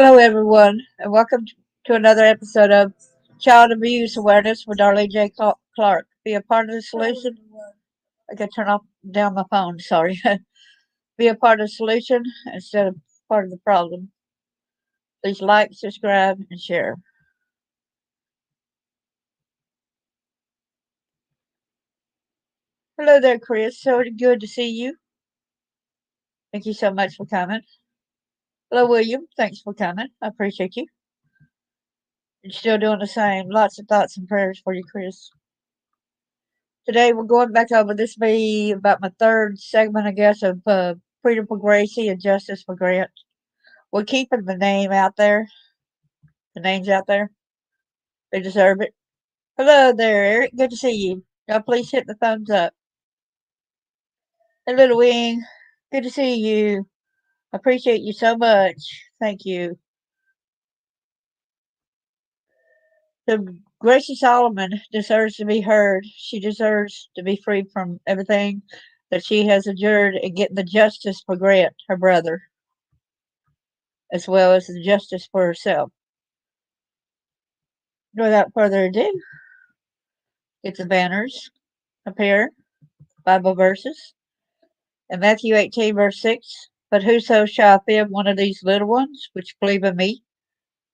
Hello, everyone, and welcome to another episode of Child Abuse Awareness with Darlene J. Clark. Be a part of the solution. I can turn off down my phone. Sorry. Be a part of the solution instead of part of the problem. Please like, subscribe, and share. Hello there, Chris. So good to see you. Thank you so much for coming. Hello, William. Thanks for coming. I appreciate you. You're still doing the same. Lots of thoughts and prayers for you, Chris. Today we're going back over this be about my third segment, I guess, of Freedom for Gracie and Justice for Grant. We're keeping the names out there. They deserve it. Hello there, Eric. Good to see you. Now please hit the thumbs up. And Little Wing, good to see you. I appreciate you so much. Thank you. The Gracie Solomon deserves to be heard. She deserves to be freed from everything that she has endured and get the justice for Grant, her brother, as well as the justice for herself. Without further ado, get the banners up here, Bible verses. In Matthew 18, verse 6, but whoso shall offend one of these little ones which believe in me,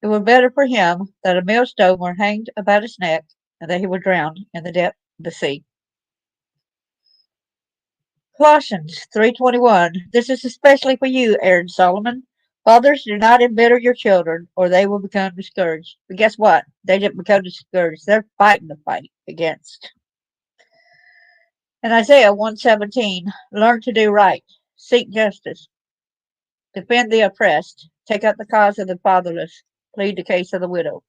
it were better for him that a millstone were hanged about his neck, and that he were drowned in the depth of the sea. Colossians 3:21. This is especially for you, Aaron Solomon. Fathers, do not embitter your children, or they will become discouraged. But guess what? They didn't become discouraged. They're fighting the fight against. In Isaiah 1:17, learn to do right, seek justice, defend the oppressed, take up the cause of the fatherless, plead the case of the widow.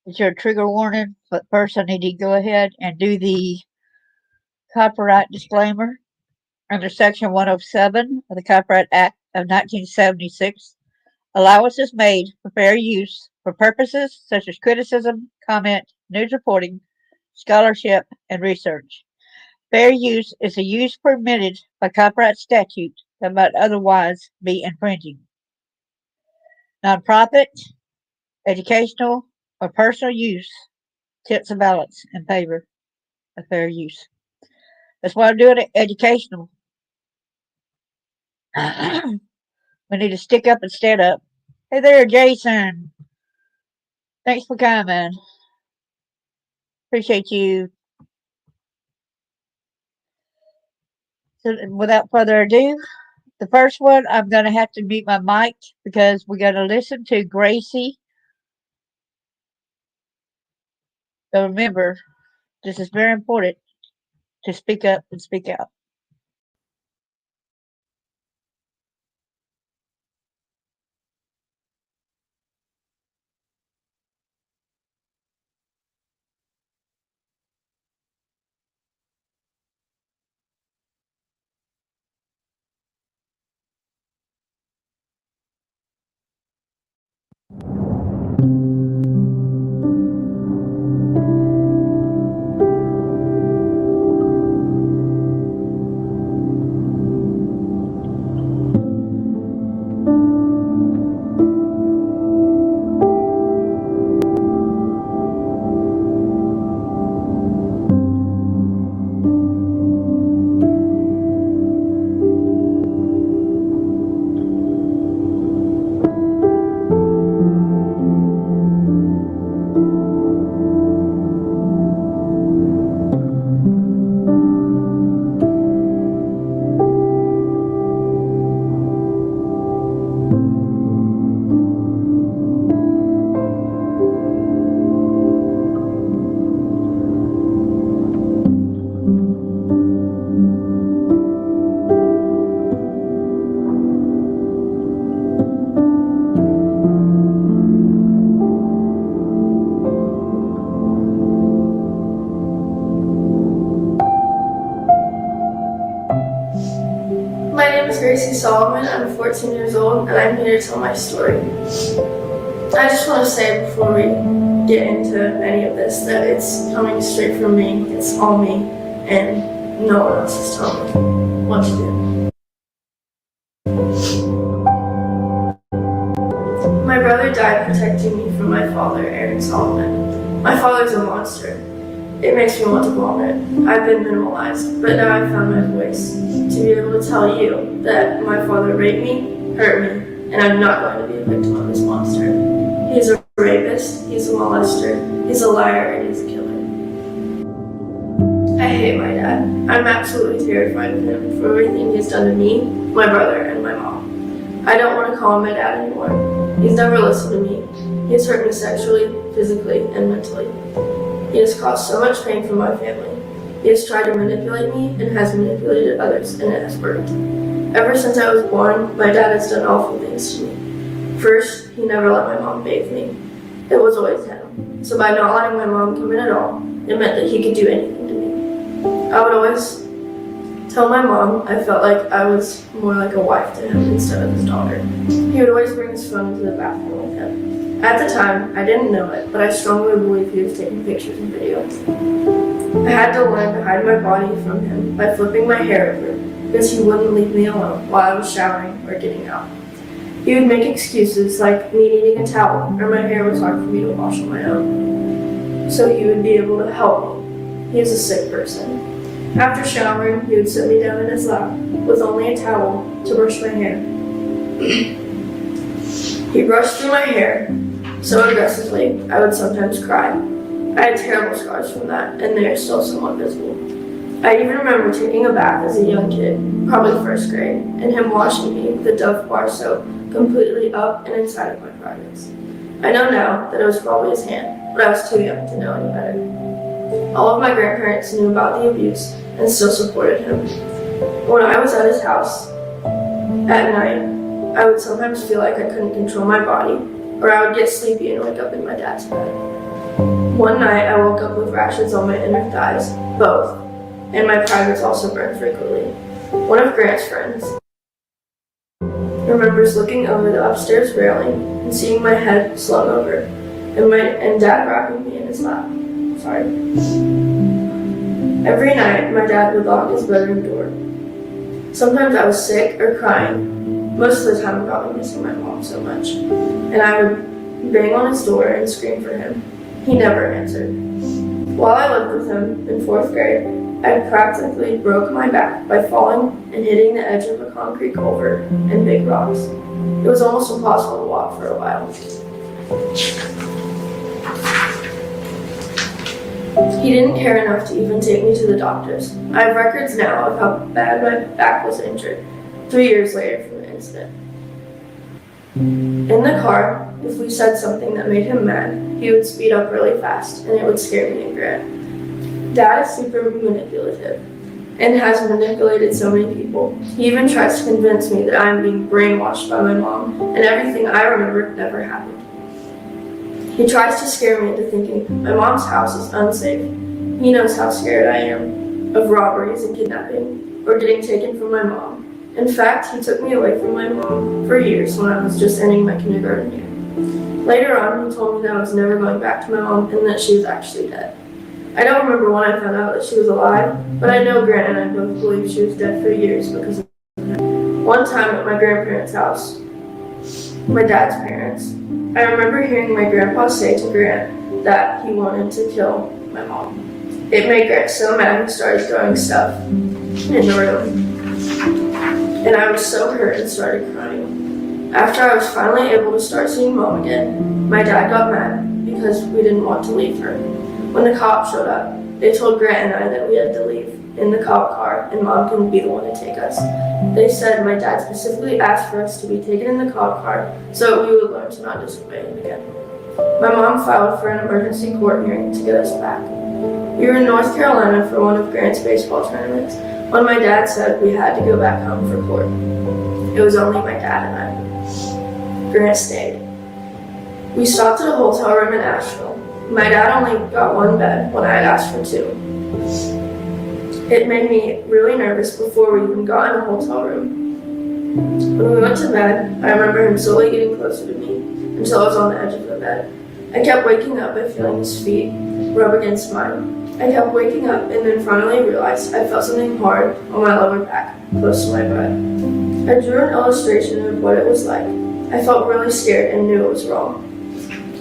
Is your trigger warning? But first, I need to go ahead and do the copyright disclaimer under Section 107 of the Copyright Act of 1976. Allowance is made for fair use for purposes such as criticism, comment, news reporting, scholarship, and research. Fair use is a use permitted by copyright statute that might otherwise be infringing. Nonprofit, educational, or personal use tips and balance in favor of fair use. That's why I'm doing it educational. We need to stick up and stand up. Hey there, Jason. Thanks for coming. Appreciate you. So, without further ado, the first one, I'm going to have to mute my mic because we're going to listen to Gracie. So remember, this is very important to speak up and speak out. My name is Gracie Solomon. I'm 14 years old, and I'm here to tell my story. I just want to say before we get into any of this that it's coming straight from me. It's all me, and no one else is telling me what to do. My brother died protecting me from my father, Aaron Solomon. My father's a monster. It makes me want to vomit. I've been minimalized, but now I've found my voice to be able to tell you that my father raped me, hurt me, and I'm not going to be a victim of this monster. He's a rapist, he's a molester, he's a liar, and he's a killer. I hate my dad. I'm absolutely terrified of him for everything he's done to me, my brother, and my mom. I don't want to call him my dad anymore. He's never listened to me. He has hurt me sexually, physically, and mentally. He has caused so much pain for my family. He has tried to manipulate me and has manipulated others, and it has worked. Ever since I was born, my dad has done awful things to me. First, he never let my mom bathe me. It was always him. So by not letting my mom come in at all, it meant that he could do anything to me. I would always tell my mom I felt like I was more like a wife to him instead of his daughter. He would always bring his phone into the bathroom with him. At the time, I didn't know it, but I strongly believe he was taking pictures and videos. I had to learn to hide my body from him by flipping my hair over because he wouldn't leave me alone while I was showering or getting out. He would make excuses like me needing a towel or my hair was hard for me to wash on my own. So he would be able to help me. He is a sick person. After showering, he would sit me down in his lap with only a towel to brush my hair. He brushed through my hair so aggressively, I would sometimes cry. I had terrible scars from that, and they are still somewhat visible. I even remember taking a bath as a young kid, probably first grade, and him washing me with the Dove bar soap completely up and inside of my privates. I know now that it was probably his hand, but I was too young to know any better. All of my grandparents knew about the abuse and still supported him. When I was at his house at night, I would sometimes feel like I couldn't control my body, or I would get sleepy and wake up in my dad's bed. One night, I woke up with rashes on my inner thighs, both, and my privates also burned frequently. One of Grant's friends remembers looking over the upstairs railing and seeing my head slung over, and Dad wrapping me in his lap. Sorry. Every night, my dad would lock his bedroom door. Sometimes I was sick or crying, most of the time about me missing my mom so much, and I would bang on his door and scream for him. He never answered. While I lived with him in 4th grade, I practically broke my back by falling and hitting the edge of a concrete culvert and big rocks. It was almost impossible to walk for a while. He didn't care enough to even take me to the doctors. I have records now of how bad my back was injured 3 years later from the incident. In the car, if we said something that made him mad, he would speed up really fast, and it would scare me and Grant. Dad is super manipulative and has manipulated so many people. He even tries to convince me that I am being brainwashed by my mom, and everything I remember never happened. He tries to scare me into thinking my mom's house is unsafe. He knows how scared I am of robberies and kidnapping, or getting taken from my mom. In fact, he took me away from my mom for years when I was just ending my kindergarten year. Later on, he told me that I was never going back to my mom and that she was actually dead. I don't remember when I found out that she was alive, but I know Grant and I both believe she was dead for years because of him. One time at my grandparents' house, my dad's parents, I remember hearing my grandpa say to Grant that he wanted to kill my mom. It made Grant so mad he started throwing stuff in the room. And I was so hurt and started crying. After I was finally able to start seeing Mom again, my dad got mad because we didn't want to leave her. When the cops showed up, they told Grant and I that we had to leave in the cop car and Mom couldn't be the one to take us. They said my dad specifically asked for us to be taken in the cop car so we would learn to not disobey him again. My mom filed for an emergency court hearing to get us back. We were in North Carolina for one of Grant's baseball tournaments when my dad said we had to go back home for court. It was only my dad and I. Grant stayed. We stopped at a hotel room in Asheville. My dad only got one bed when I had asked for 2. It made me really nervous before we even got in a hotel room. When we went to bed, I remember him slowly getting closer to me until I was on the edge of the bed. I kept waking up by feeling his feet rub against mine. I kept waking up and then finally realized I felt something hard on my lower back, close to my butt. I drew an illustration of what it was like. I felt really scared and knew it was wrong.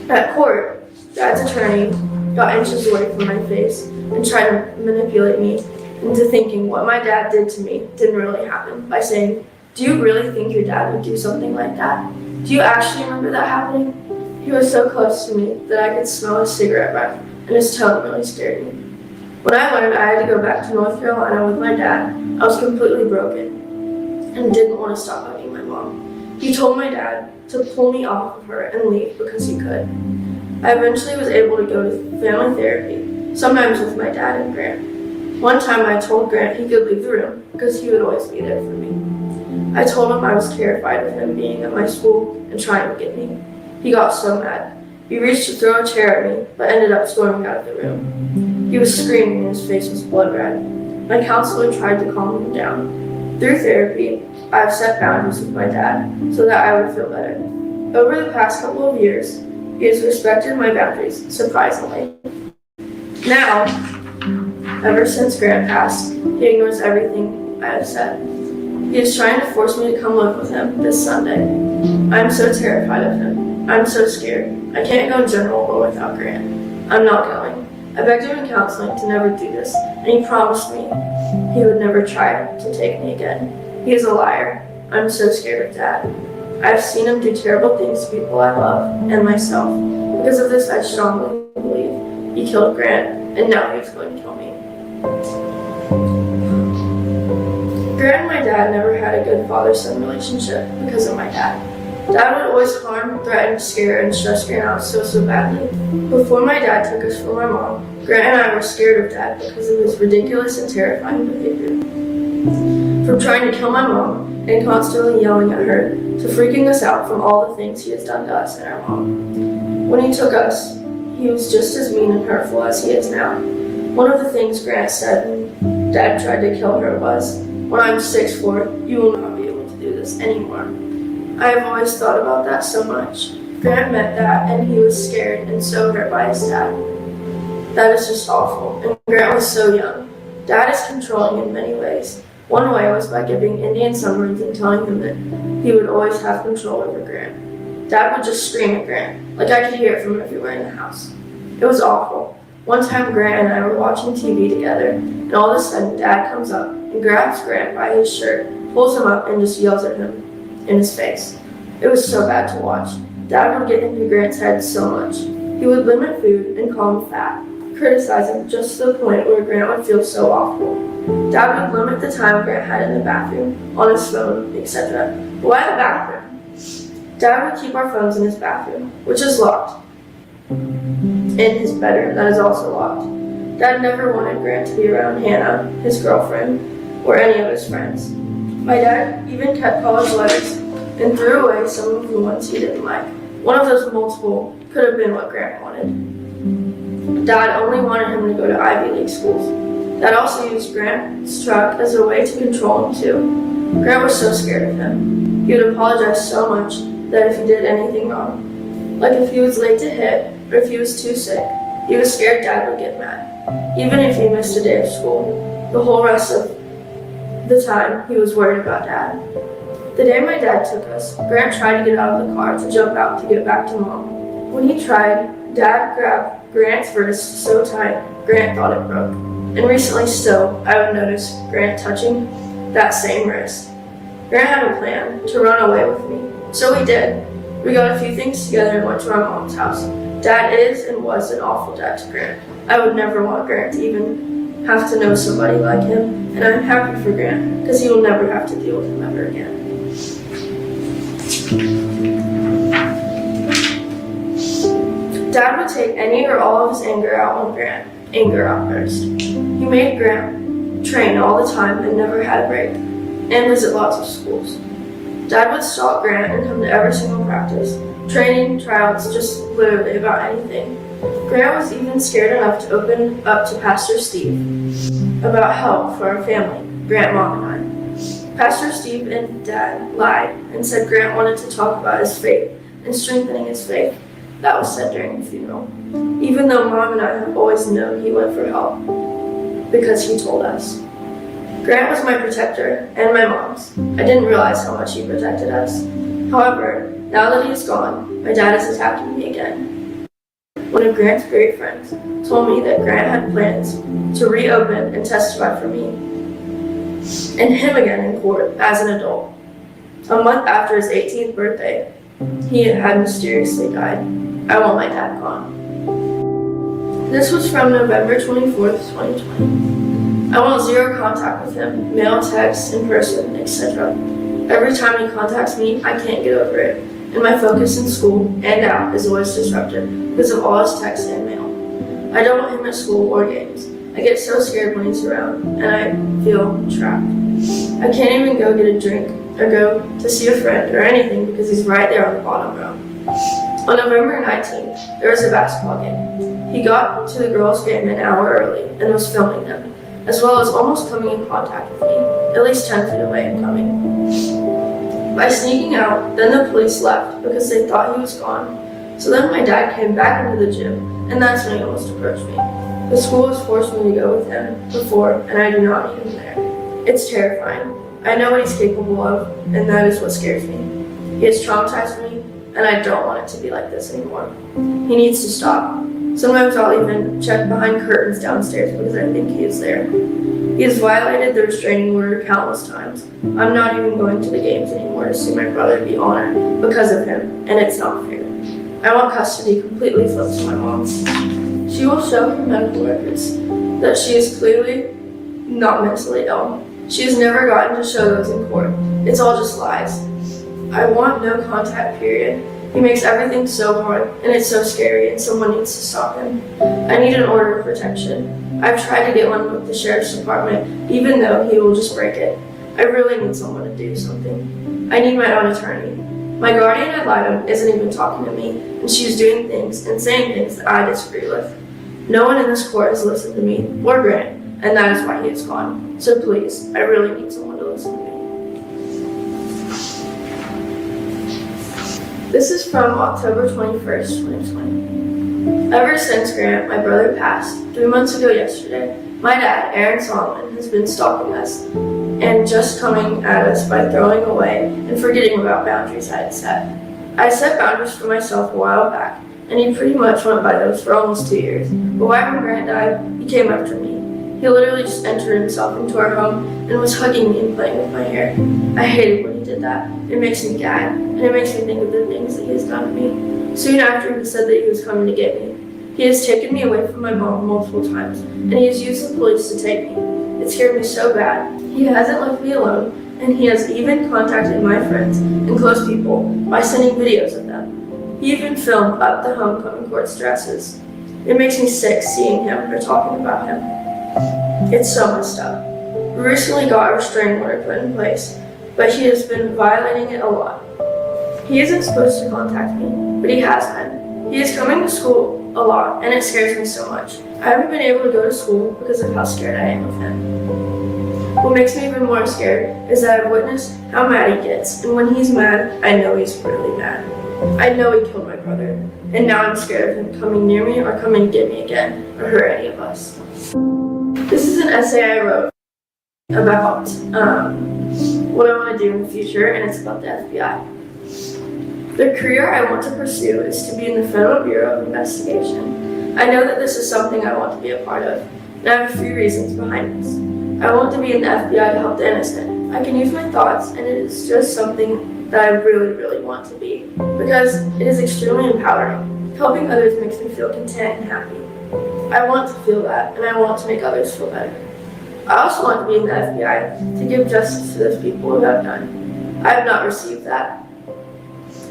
At court, Dad's attorney got inches away from my face and tried to manipulate me into thinking what my dad did to me didn't really happen by saying, "Do you really think your dad would do something like that? Do you actually remember that happening?" He was so close to me that I could smell his cigarette breath, and his tone really scared me. When I learned I had to go back to North Carolina with my dad, I was completely broken and didn't want to stop hugging my mom. He told my dad to pull me off of her and leave because he could. I eventually was able to go to family therapy, sometimes with my dad and Grant. One time I told Grant he could leave the room because he would always be there for me. I told him I was terrified of him being at my school and trying to get me. He got so mad. He reached to throw a chair at me, but ended up storming out of the room. He was screaming and his face was blood red. My counselor tried to calm him down. Through therapy, I have set boundaries with my dad so that I would feel better. Over the past couple of years, he has respected my boundaries, surprisingly. Now, ever since Grant passed, he ignores everything I have said. He is trying to force me to come live with him this Sunday. I am so terrified of him. I'm so scared. I can't go in general or without Grant. I'm not going. I begged him in counseling to never do this, and he promised me he would never try to take me again. He is a liar. I'm so scared of Dad. I've seen him do terrible things to people I love and myself. Because of this, I strongly believe he killed Grant, and now he's going to kill me. Grant and my dad never had a good father-son relationship because of my dad. Dad would always harm, threaten, scare, and stress Grant out so badly. Before my dad took us from my mom, Grant and I were scared of Dad because of his ridiculous and terrifying behavior. From trying to kill my mom and constantly yelling at her, to freaking us out from all the things he has done to us and our mom. When he took us, he was just as mean and hurtful as he is now. One of the things Grant said when Dad tried to kill her was, "When I'm 6'4", you will not be able to do this anymore." I have always thought about that so much. Grant meant that, and he was scared and so hurt by his dad. That is just awful, and Grant was so young. Dad is controlling in many ways. One way was by giving Indian summons and telling him that he would always have control over Grant. Dad would just scream at Grant, like I could hear it from everywhere in the house. It was awful. One time Grant and I were watching TV together, and all of a sudden Dad comes up and grabs Grant by his shirt, pulls him up, and just yells at him in his face. It was so bad to watch. Dad would get into Grant's head so much. He would limit food and call him fat, criticize him just to the point where Grant would feel so awful. Dad would limit the time Grant had in the bathroom, on his phone, etc. Why the bathroom? Dad would keep our phones in his bathroom, which is locked, in his bedroom that is also locked. Dad never wanted Grant to be around Hannah, his girlfriend, or any of his friends. My dad even kept college letters and threw away some of the ones he didn't like. One of those multiple could have been what Grant wanted. Dad only wanted him to go to Ivy League schools. Dad also used Grant's truck as a way to control him too. Grant was so scared of him. He would apologize so much that if he did anything wrong, like if he was late to hit or if he was too sick, he was scared Dad would get mad. Even if he missed a day of school, the whole rest of the time he was worried about Dad. The day my dad took us, Grant tried to get out of the car to jump out to get back to Mom. When he tried, Dad grabbed Grant's wrist so tight, Grant thought it broke. And recently still, I would notice Grant touching that same wrist. Grant had a plan to run away with me, so we did. We got a few things together and went to our mom's house. Dad is and was an awful dad to Grant. I would never want Grant to even have to know somebody like him, and I'm happy for Grant, because he will never have to deal with him ever again. Dad would take any or all of his anger out on Grant. Anger outburst. He made Grant train all the time and never had a break, and visit lots of schools. Dad would stalk Grant and come to every single practice, training, tryouts, just literally about anything. Grant was even scared enough to open up to Pastor Steve about help for our family, Grant, Mom, and I. Pastor Steve and Dad lied and said Grant wanted to talk about his faith and strengthening his faith. That was said during the funeral. Even though Mom and I have always known he went for help, because he told us. Grant was my protector and my mom's. I didn't realize how much he protected us. However, Now that he's gone, my dad is attacking me again. One of Grant's great friends told me that Grant had plans to reopen and testify for me and him again in court as an adult. A month after his 18th birthday, he had mysteriously died. I want my dad gone. This was from November 24th, 2020. I want zero contact with him, mail, text, in person, etc. Every time he contacts me, I can't get over it, and my focus in school and out is always disrupted because of all his texts and mail. I don't want him at school or games. I get so scared when he's around, and I feel trapped. I can't even go get a drink or go to see a friend or anything because he's right there on the bottom row. On November 19th, there was a basketball game. He got to the girls' game an hour early and was filming them, as well as almost coming in contact with me, at least 10 feet away and coming. By sneaking out, then the police left because they thought he was gone. So then my dad came back into the gym, and that's when he almost approached me. The school has forced me to go with him before, and I do not need him there. It's terrifying. I know what he's capable of, and that is what scares me. He has traumatized me, and I don't want it to be like this anymore. He needs to stop. Sometimes I'll even check behind curtains downstairs because I think he is there. He has violated the restraining order countless times. I'm not even going to the games anymore to see my brother be honored because of him, and it's not fair. I want custody completely flipped to my mom. She will show her medical records that she is clearly not mentally ill. She has never gotten to show those in court. It's all just lies. I want no contact, period. He makes everything so hard, and it's so scary, and someone needs to stop him. I need an order of protection. I've tried to get one with the sheriff's department, even though he will just break it. I really need someone to do something. I need my own attorney. My guardian ad litem isn't even talking to me, and she's doing things and saying things that I disagree with. No one in this court has listened to me, or Grant, and that is why he is gone. So please, I really need someone to listen to me. This is from October 21st, 2020. Ever since Grant, my brother, passed 3 months ago yesterday, my dad, Aaron Solomon, has been stalking us and just coming at us by throwing away and forgetting about boundaries I had set. I set boundaries for myself a while back, and he pretty much went by those for almost 2 years. But right when Grant died, he came after me. He literally just entered himself into our home and was hugging me and playing with my hair. I hated when he did that. It makes me gag, and it makes me think of the things that he has done to me. Soon after, he said that he was coming to get me. He has taken me away from my mom multiple times, and he has used the police to take me. It scared me so bad. He hasn't left me alone, and he has even contacted my friends and close people by sending videos of them. He even filmed up the homecoming court's dresses. It makes me sick seeing him or talking about him. It's so messed up. We recently got a restraining order put in place, but he has been violating it a lot. He isn't supposed to contact me, but he has been. He is coming to school a lot, and it scares me so much. I haven't been able to go to school because of how scared I am of him. What makes me even more scared is that I've witnessed how mad he gets, and when he's mad, I know he's really mad. I know he killed my brother, and now I'm scared of him coming near me or coming to get me again, or hurt any of us. This is an essay I wrote about what I want to do in the future, and it's about the FBI. The career I want to pursue is to be in the Federal Bureau of Investigation. I know that this is something I want to be a part of, and I have a few reasons behind this. I want to be in the FBI to help the innocent. I can use my thoughts, and it is just something that I really, really want to be, because it is extremely empowering. Helping others makes me feel content and happy. I want to feel that, and I want to make others feel better. I also want to be in the FBI to give justice to those people who have done. I have not received that.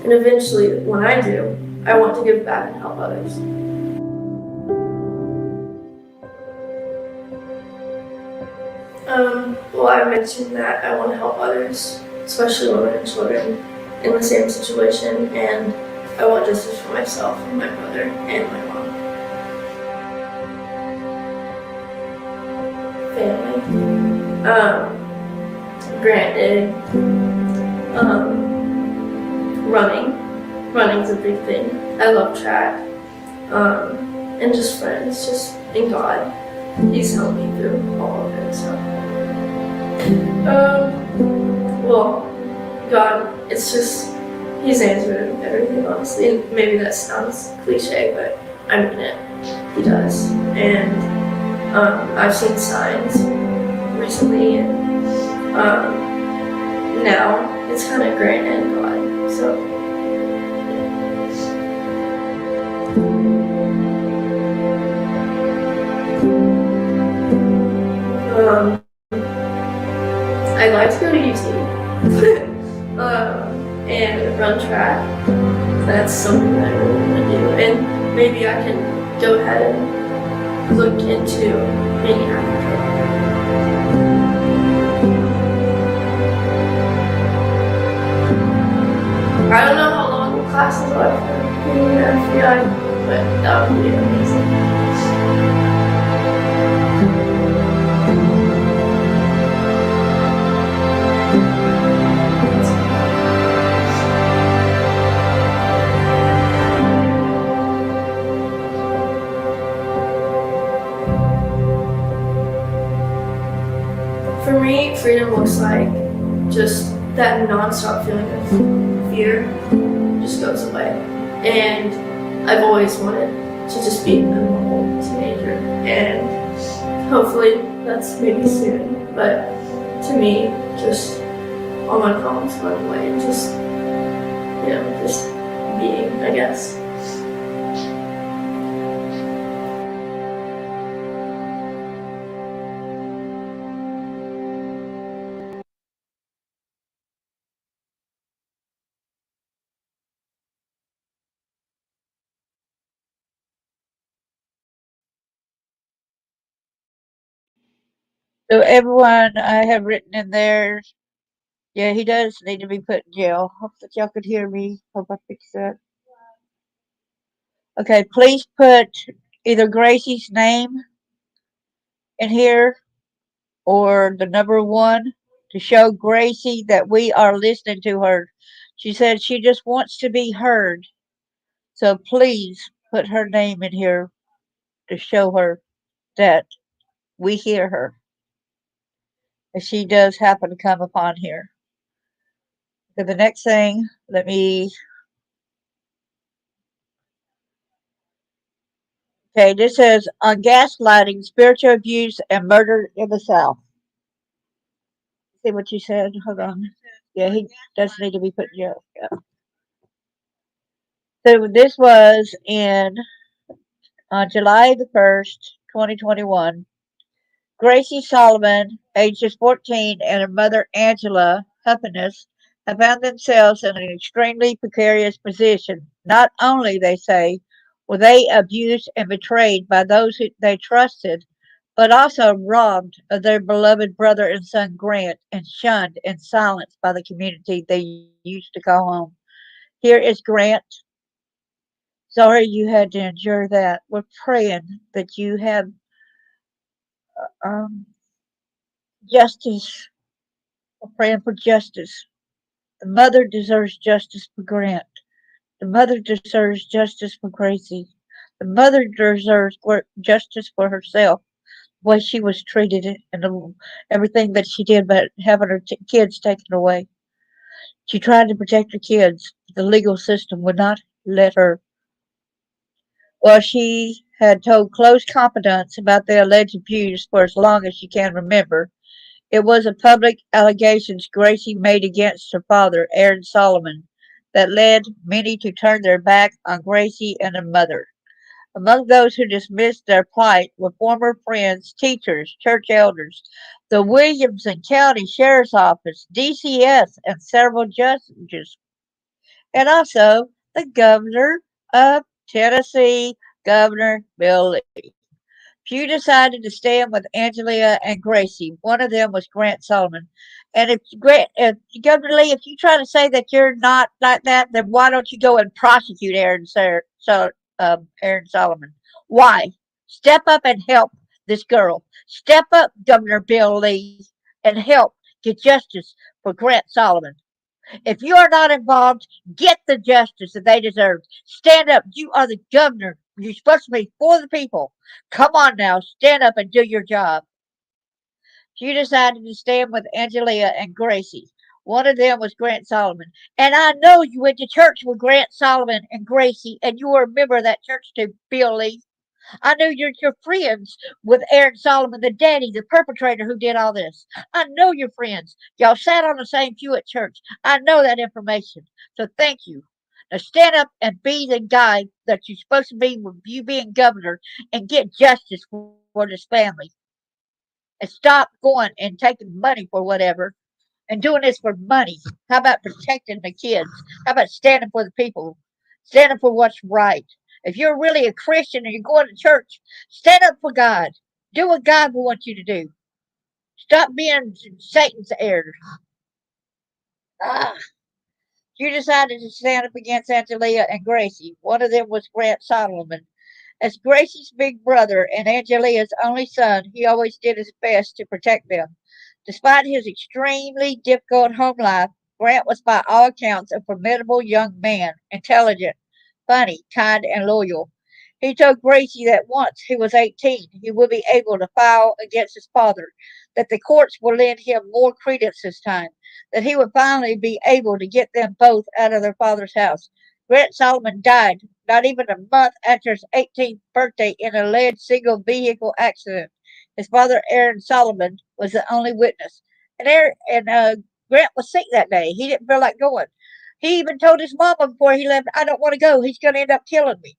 And eventually, when I do, I want to give back and help others. Well, I mentioned that I want to help others, especially women and children in the same situation, and I want justice for myself and my brother and my mom. Family. Granted, running. Running's a big thing. I love track. And just friends, and God. He's helped me through all of it, so. Well, God, it's just he's answered everything honestly. And maybe that sounds cliche, but I mean it. He does. And I've seen signs recently, and now it's kind of granted God. So. I'd like to go to UT and run track. That's something that I really want to do, and maybe I can go ahead and look into being an advocate. I don't know how long the classes are for being an FBI, but that would be amazing. For me, freedom looks like just that non-stop feeling of fear just goes away. And I've always wanted to just be a normal teenager. And hopefully that's maybe soon. But to me, just all my problems going away and just, just being, I guess. So everyone I have written in there, yeah, he does need to be put in jail. Hope that y'all could hear me. Hope I fixed that. Okay, please put either Gracie's name in here or the number 1 to show Gracie that we are listening to her. She said she just wants to be heard. So please put her name in here to show her that we hear her. If she does happen to come upon here. So the next thing, let me. Okay, this says on gaslighting, spiritual abuse, and murder in the South. See what you said? Hold on. Yeah, he does need to be put in jail. Yeah. So this was in July the 1st, 2021. Gracie Solomon, ages 14, and her mother Angela Happiness have found themselves in an extremely precarious position. Not only, they say, were they abused and betrayed by those who they trusted, but also robbed of their beloved brother and son Grant and shunned and silenced by the community they used to call home. Here is Grant. Sorry you had to endure that. We're praying that you have um, justice. We're praying for justice. The mother deserves justice for Grant. The mother deserves justice for Gracie. The mother deserves justice for herself, the way she was treated and everything that she did, but having her kids taken away. She tried to protect her kids. The legal system would not let her. Well, she had told close confidants about the alleged abuse for as long as she can remember. It was a public allegations Gracie made against her father, Aaron Solomon, that led many to turn their back on Gracie and her mother. Among those who dismissed their plight were former friends, teachers, church elders, the Williamson County Sheriff's Office, DCS, and several judges, and also the governor of Tennessee, Governor Bill Lee. Few decided to stand with Angelia and Gracie. One of them was Grant Solomon. And if Governor Lee, if you try to say that you're not like that, then why don't you go and prosecute Aaron Solomon? Why? Step up and help this girl. Step up, Governor Bill Lee, and help get justice for Grant Solomon. If you are not involved, get the justice that they deserve. Stand up. You are the governor. You're supposed to be for the people. Come on now, stand up and do your job. She decided to stand with Angelia and Gracie. One of them was Grant Solomon. And I know you went to church with Grant Solomon and Gracie, and you were a member of that church too, Bill Lee. I know you're friends with Aaron Solomon, the daddy, the perpetrator who did all this. I know you're friends. Y'all sat on the same pew at church. I know that information. So thank you. Now stand up and be the guy that you're supposed to be with you being governor and get justice for this family. And stop going and taking money for whatever and doing this for money. How about protecting the kids? How about standing for the people? Standing for what's right. If you're really a Christian and you're going to church, stand up for God. Do what God wants you to do. Stop being Satan's heir. Ah, you decided to stand up against Angelia and Gracie. One of them was Grant Solomon. As Gracie's big brother and Angelia's only son, he always did his best to protect them. Despite his extremely difficult home life, Grant was by all accounts a formidable young man, intelligent, funny, kind, and loyal. He told Gracie that once he was 18, he would be able to file against his father, that the courts would lend him more credence this time, that he would finally be able to get them both out of their father's house. Grant Solomon died not even a month after his 18th birthday in an alleged single vehicle accident. His father, Aaron Solomon, was the only witness. And Grant was sick that day. He didn't feel like going. He even told his mama before he left, I don't want to go. He's going to end up killing me.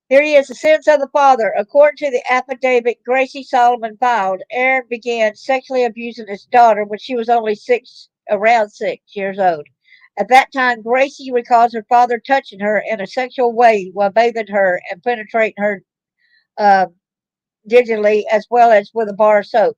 Here he is, the sins of the father. According to the affidavit Gracie Solomon filed, Aaron began sexually abusing his daughter when she was only around 6 years old. At that time, Gracie recalls her father touching her in a sexual way while bathing her and penetrating her uh, digitally as well as with a bar of soap.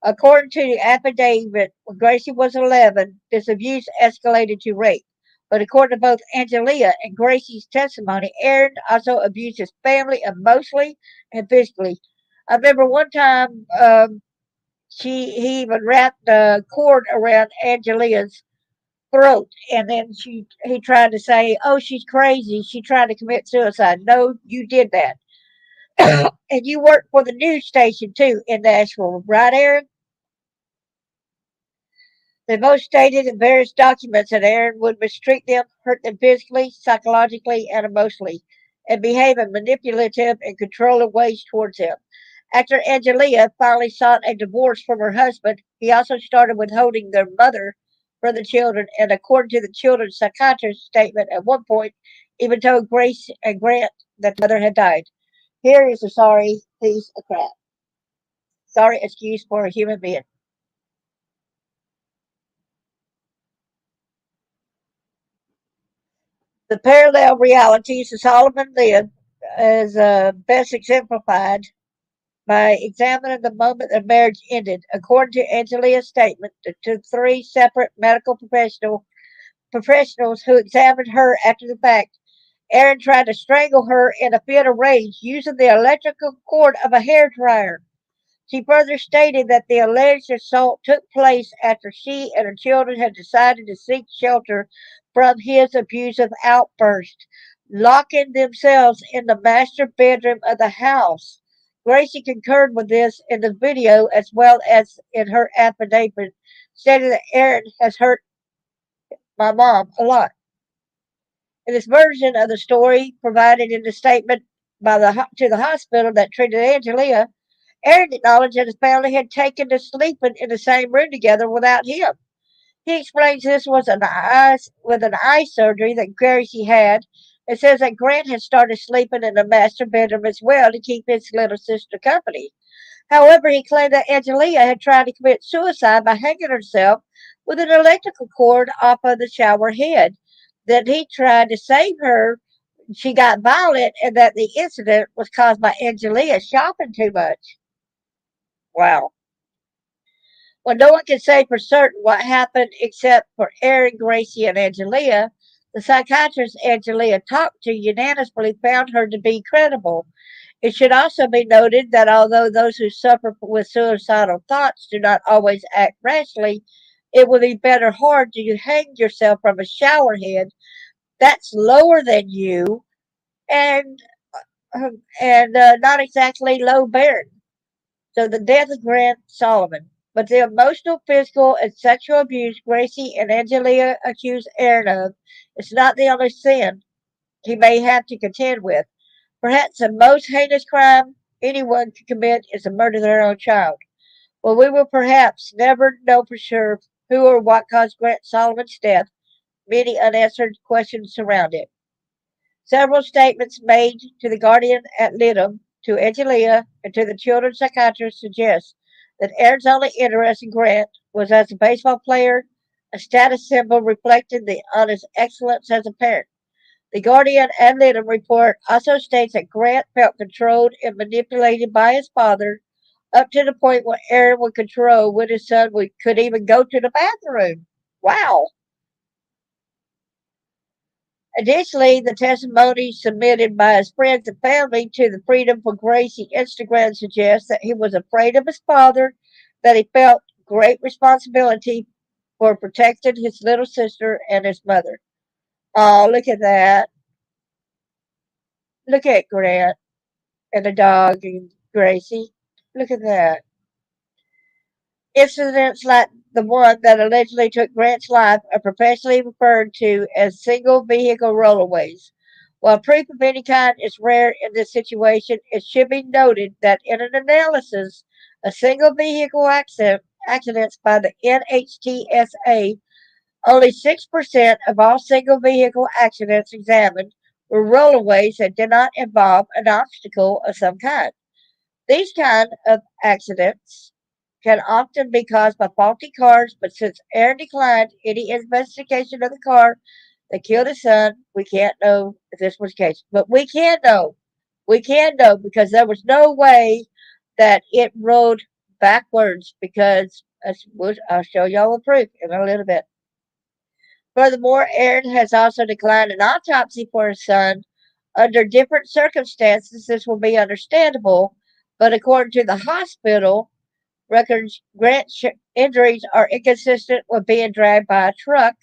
According to the affidavit, when Gracie was 11, this abuse escalated to rape. But according to both Angelia and Gracie's testimony, Aaron also abused his family emotionally and physically. I remember one time he even wrapped a cord around Angelia's throat, and then he tried to say, "Oh, she's crazy. She tried to commit suicide." No, you did that, and you worked for the news station too in Nashville, right, Aaron? They both stated in various documents that Aaron would mistreat them, hurt them physically, psychologically, and emotionally, and behave in manipulative and controlling ways towards them. After Angelia finally sought a divorce from her husband, he also started withholding their mother from the children, and according to the children's psychiatrist's statement, at one point, even told Grace and Grant that the mother had died. Here is a sorry piece of crap. Sorry excuse for a human being. The parallel realities of Solomon lived is best exemplified by examining the moment the marriage ended. According to Angelia's statement to three separate medical professionals who examined her after the fact, Aaron tried to strangle her in a fit of rage using the electrical cord of a hair dryer. She further stated that the alleged assault took place after she and her children had decided to seek shelter from his abusive outburst, locking themselves in the master bedroom of the house. Gracie concurred with this in the video as well as in her affidavit, stating that Aaron has hurt my mom a lot. In this version of the story provided in the statement to the hospital that treated Angelia, Aaron acknowledged that his family had taken to sleeping in the same room together without him. He explains this was an eye surgery that Gracie had, and says that Grant had started sleeping in the master bedroom as well to keep his little sister company. However, he claimed that Angelia had tried to commit suicide by hanging herself with an electrical cord off of the shower head. That he tried to save her. She got violent, and that the incident was caused by Angelia shopping too much. Wow. Well, no one can say for certain what happened except for Aaron, Gracie, and Angelia. The psychiatrist Angelia talked to unanimously found her to be credible. It should also be noted that although those who suffer with suicidal thoughts do not always act rashly, it would be better hard to hang yourself from a shower head that's lower than you and not exactly low bearing. So the death of Grant Solomon. but the emotional, physical, and sexual abuse Gracie and Angelia accuse Aaron of is not the only sin he may have to contend with. Perhaps the most heinous crime anyone could commit is to murder their own child. Well, we will perhaps never know for sure who or what caused Grant Solomon's death. Many unanswered questions surround it. Several statements made to the Guardian at Lidham, to Angelia, and to the children's psychiatrist suggest that Aaron's only interest in Grant was as a baseball player, a status symbol reflecting on his excellence as a parent. The Guardian ad litem report also states that Grant felt controlled and manipulated by his father up to the point where Aaron would control when his son could even go to the bathroom. Wow. Additionally, the testimony submitted by his friends and family to the Freedom for Gracie Instagram suggests that he was afraid of his father, that he felt great responsibility for protecting his little sister and his mother. Oh, look at that. Look at Grant and the dog and Gracie. Look at that. Incidents like the one that allegedly took Grant's life are professionally referred to as single vehicle rollaways. While proof of any kind is rare in this situation, it should be noted that in an analysis of single vehicle accidents by the NHTSA, only 6% of all single vehicle accidents examined were rollaways that did not involve an obstacle of some kind. These kind of accidents can often be caused by faulty cars, but since Aaron declined any investigation of the car that killed his son, we can't know if this was the case. But we can know. We can know because there was no way that it rode backwards because I'll show y'all the proof in a little bit. Furthermore, Aaron has also declined an autopsy for his son. Under different circumstances, this will be understandable, but according to the hospital records, Grant's injuries are inconsistent with being dragged by a truck,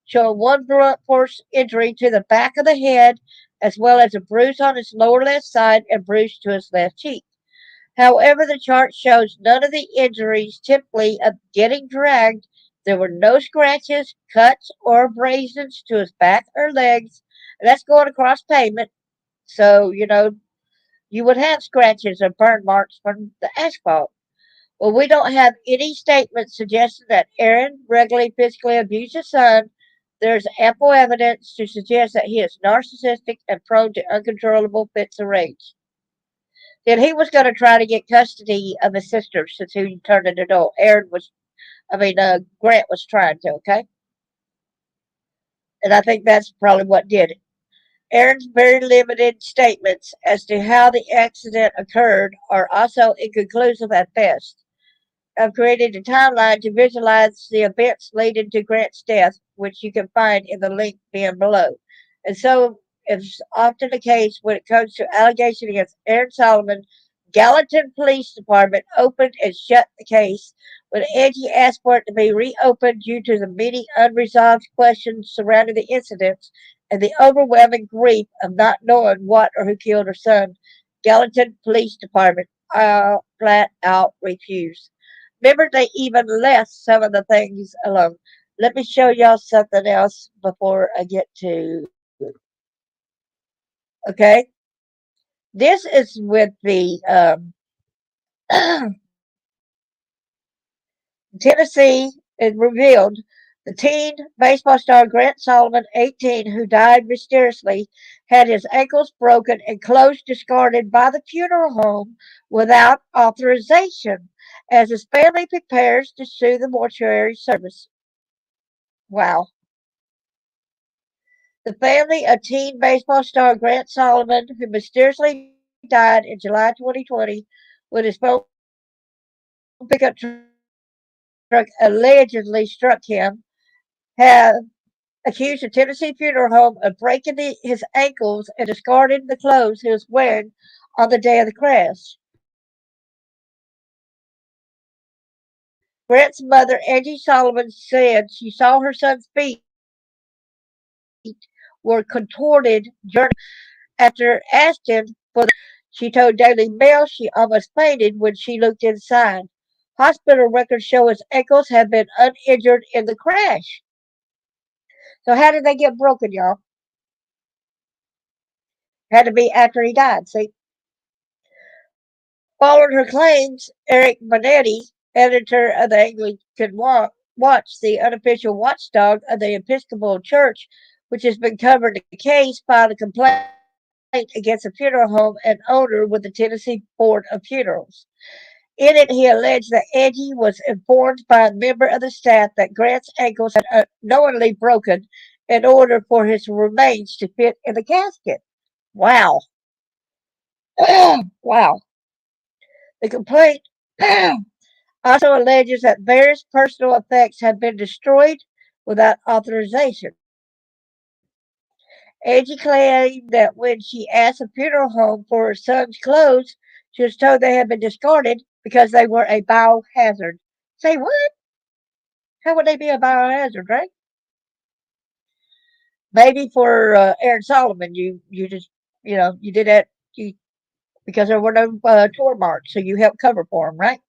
showing one blunt force injury to the back of the head, as well as a bruise on his lower left side and bruise to his left cheek. However, the chart shows none of the injuries typically of getting dragged. There were no scratches, cuts, or abrasions to his back or legs. And that's going across pavement. So, you would have scratches or burn marks from the asphalt. Well, we don't have any statements suggesting that Aaron regularly physically abused his son. There's ample evidence to suggest that he is narcissistic and prone to uncontrollable fits of rage. Then he was going to try to get custody of his sister since he turned an adult. Grant was trying to, okay? And I think that's probably what did it. Aaron's very limited statements as to how the accident occurred are also inconclusive at best. I've created a timeline to visualize the events leading to Grant's death, which you can find in the link being below. And so, is often the case when it comes to allegations against Aaron Solomon, Gallatin Police Department opened and shut the case when Angie asked for it to be reopened due to the many unresolved questions surrounding the incidents and the overwhelming grief of not knowing what or who killed her son. Gallatin Police Department flat out refused. Remember, they even left some of the things alone. Let me show y'all something else before I get to. Okay, this is with the Tennessee. It revealed the teen baseball star Grant Solomon, 18, who died mysteriously, had his ankles broken and clothes discarded by the funeral home without authorization, as his family prepares to sue the mortuary service. Wow. The family of teen baseball star Grant Solomon, who mysteriously died in July 2020 when his phone pickup truck allegedly struck him, have accused the Tennessee Funeral Home of breaking his ankles and discarding the clothes he was wearing on the day of the crash. Grant's mother, Angie Solomon, said she saw her son's feet were contorted during the crash. After asking for the photos, she told Daily Mail she almost fainted when she looked inside. Hospital records show his ankles have been uninjured in the crash. So how did they get broken, y'all? Had to be after he died. See, following her claims, Eric Bonetti, editor of the Anglican Watch, the unofficial watchdog of the Episcopal Church, which has been covering the case, filed a complaint against a funeral home and owner with the Tennessee Board of Funerals. In it, he alleged that Edgy was informed by a member of the staff that Grant's ankles had knowingly broken in order for his remains to fit in the casket. Wow. Wow. The complaint also alleges that various personal effects have been destroyed without authorization. Angie claimed that when she asked a funeral home for her son's clothes, she was told they had been discarded because they were a biohazard. Say what? How would they be a biohazard, right? Maybe for Aaron Solomon, you just you did that you, because there were no tour marks, so you helped cover for him, right?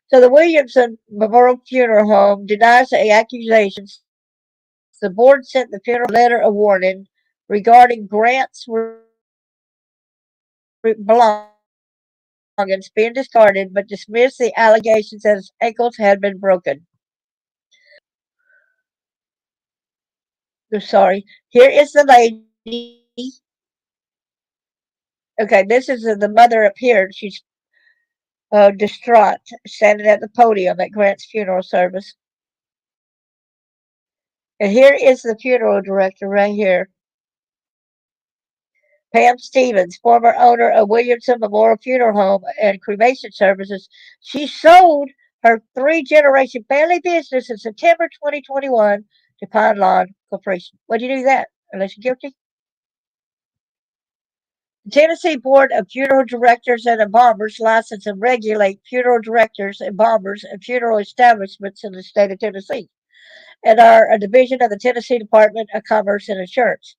So the Williamson Memorial Funeral Home denies the accusations. The board sent the funeral home a letter of warning regarding Grant's belongings being discarded, but dismissed the allegations that his ankles had been broken. I'm sorry. Here is the lady. Okay, this is the mother up here. She's distraught, standing at the podium at Grant's funeral service. And here is the funeral director right here, Pam Stevens, former owner of Williamson Memorial Funeral Home and Cremation Services. She sold her three-generation family business in September 2021 to Pine Lawn Corporation. Why'd you do that? Unless you're guilty? The Tennessee Board of Funeral Directors and Embalmers license and regulate funeral directors, embalmers, and funeral establishments in the state of Tennessee, and are a division of the Tennessee Department of Commerce and Insurance.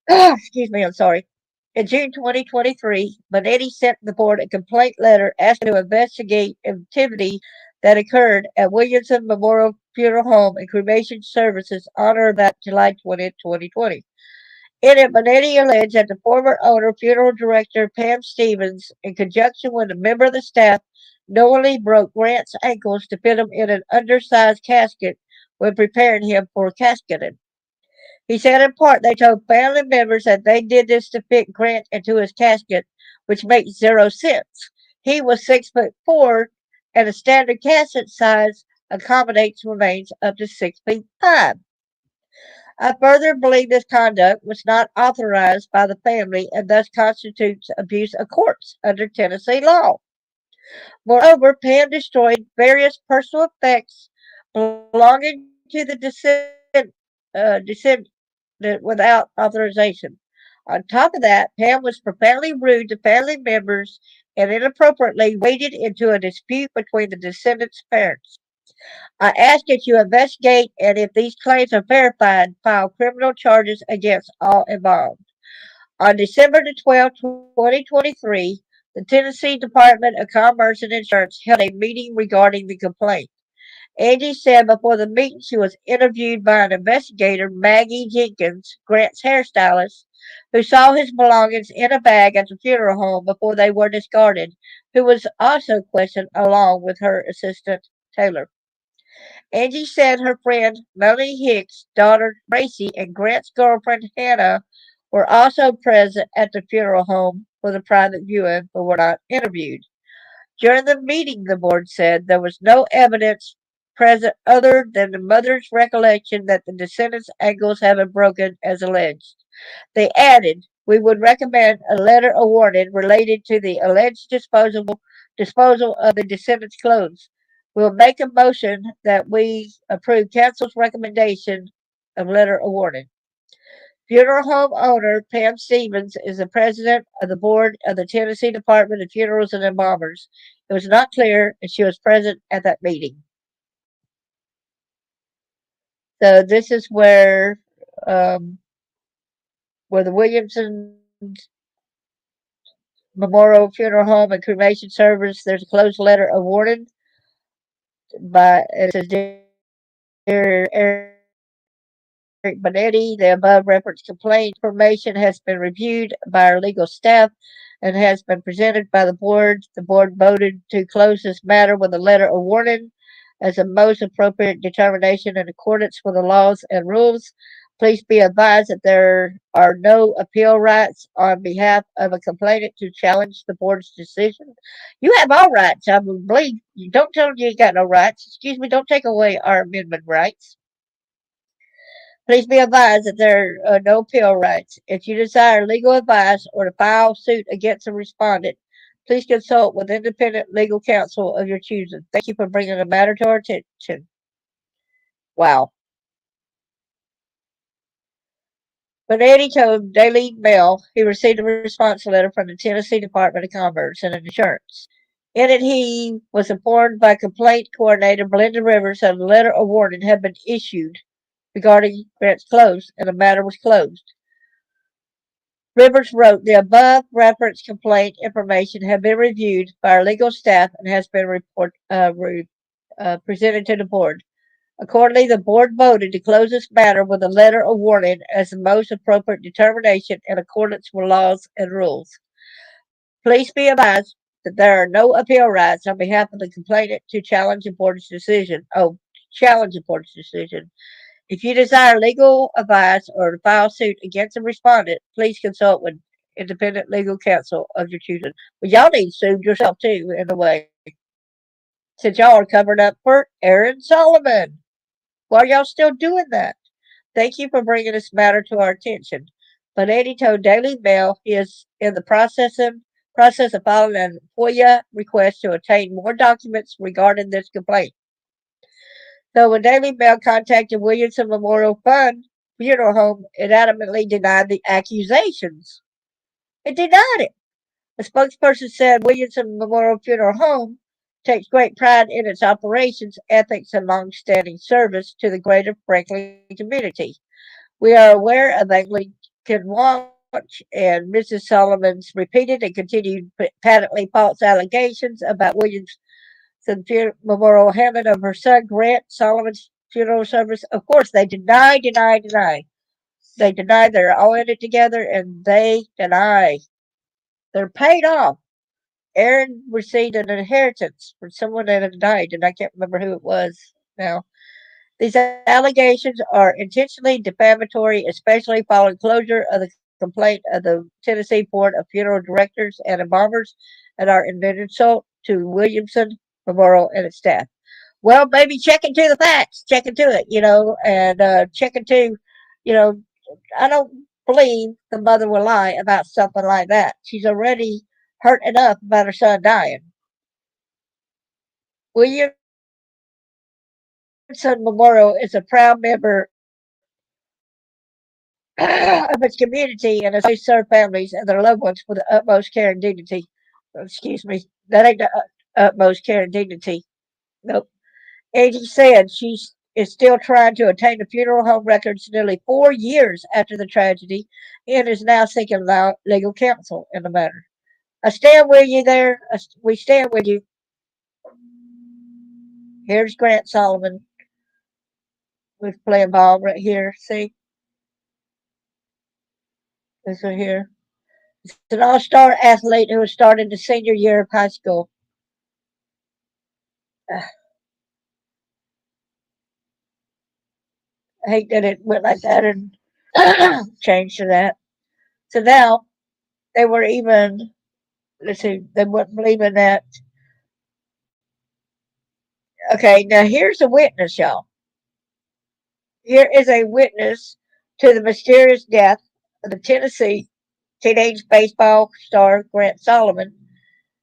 Excuse me, I'm sorry. In June 2023, Bonetti sent the board a complaint letter asking to investigate activity that occurred at Williamson Memorial Funeral Home and Cremation Services on or about July 20th, 2020. In it, Bonetti alleged that the former owner, funeral director Pam Stevens, in conjunction with a member of the staff, knowingly broke Grant's ankles to fit him in an undersized casket when preparing him for casketing. He said in part they told family members that they did this to fit Grant into his casket, which makes zero sense. He was 6'4", and a standard casket size accommodates remains up to 6 feet 5. I further believe this conduct was not authorized by the family and thus constitutes abuse of corpse under Tennessee law. Moreover, Pam destroyed various personal effects belonging to the descendant without authorization. On top of that, Pam was profoundly rude to family members and inappropriately waded into a dispute between the descendants' parents. I ask that you investigate and, if these claims are verified, file criminal charges against all involved. On December the 12th, 2023, the Tennessee Department of Commerce and Insurance held a meeting regarding the complaint. Angie said before the meeting she was interviewed by an investigator, Maggie Jenkins, Grant's hairstylist, who saw his belongings in a bag at the funeral home before they were discarded, who was also questioned along with her assistant, Taylor. Angie said her friend Melanie Hicks' daughter Gracie and Grant's girlfriend Hannah were also present at the funeral home for the private viewing but were not interviewed. During the meeting, the board said there was no evidence present other than the mother's recollection that the descendants' ankles had been broken as alleged. They added, we would recommend a letter of warning related to the alleged disposal of the descendants' clothes. We'll make a motion that we approve council's recommendation of letter of warning. Funeral home owner Pam Stevens is the president of the board of the Tennessee Department of Funerals and Embalmers. It was not clear, and she was present at that meeting. So this is um, where the Williamsons Memorial Funeral Home and Cremation Service. There's a closed letter of warning by it says, Dear Eric Benetti, the above referenced complaint information has been reviewed by our legal staff and has been presented by the board. The board voted to close this matter with a letter of warning as the most appropriate determination in accordance with the laws and rules. Please be advised that there are no appeal rights on behalf of a complainant to challenge the board's decision. You have all rights, I believe. You don't tell them you ain't got no rights. Excuse me, don't take away our amendment rights. Please be advised that there are no appeal rights. If you desire legal advice or to file suit against a respondent, please consult with independent legal counsel of your choosing. Thank you for bringing the matter to our attention. Wow. When Eddie told Daily Mail he received a response letter from the Tennessee Department of Commerce and Insurance. In it, he was informed by complaint coordinator Belinda Rivers that a letter of warning had been issued regarding Grant's Close, and the matter was closed. Rivers wrote, the above referenced complaint information had been reviewed by our legal staff and has been presented to the board. Accordingly, the board voted to close this matter with a letter of warning as the most appropriate determination in accordance with laws and rules. Please be advised that there are no appeal rights on behalf of the complainant to challenge the board's decision. Oh, challenge the board's decision. If you desire legal advice or to file suit against a respondent, please consult with independent legal counsel of your choosing. Well, y'all need to sue yourself too, in a way, since y'all are covered up for Aaron Solomon. Why are y'all still doing that? Thank you for bringing this matter to our attention. Benetti told Daily Mail he is in the process of filing a FOIA request to obtain more documents regarding this complaint. So when Daily Mail contacted Williamson Memorial Fund Funeral Home, it adamantly denied the accusations. It denied it. A spokesperson said Williamson Memorial Funeral Home takes great pride in its operations, ethics, and long-standing service to the greater Franklin community. We are aware of Anglican Watch and Mrs. Solomon's repeated and continued patently false allegations about Williamson Memorial handling of her son Grant Solomon's funeral service. Of course, they deny, deny, deny. They deny they're all in it together, and they deny they're paid off. Aaron received an inheritance from someone that had died, and I can't remember who it was now. These allegations are intentionally defamatory, especially following closure of the complaint of the Tennessee Board of Funeral Directors and Embalmers and our insult to Williamson Memorial and its staff. Well, maybe check into the facts, check into it, and check into, you know, I don't believe the mother will lie about something like that. She's already hurt enough about her son dying. Williamson Memorial is a proud member of its community and has always served families and their loved ones with the utmost care and dignity. Excuse me, that ain't the utmost care and dignity. Nope. Angie said she is still trying to obtain the funeral home records nearly 4 years after the tragedy and is now seeking legal counsel in the matter. I stand with you there. We stand with you. Here's Grant Solomon with playing ball right here. See this one here. It's an all-star athlete who was starting the senior year of high school. I hate that it went like that and changed to that. So now they were even, let's see, they weren't believing that. Okay, now here's a witness, y'all. Here is a witness to the mysterious death of the Tennessee teenage baseball star Grant Solomon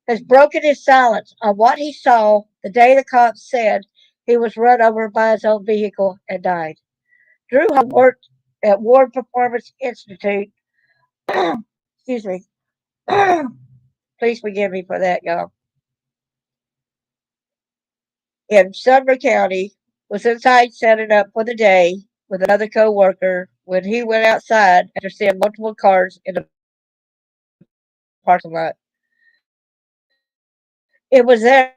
has broken his silence on what he saw the day the cops said he was run over by his own vehicle and died. Drew Hall worked at Ward Performance Institute. Excuse me. Please forgive me for that, y'all. In Sumner County, was inside setting up for the day with another co-worker when he went outside after seeing multiple cars in the parking lot. It was there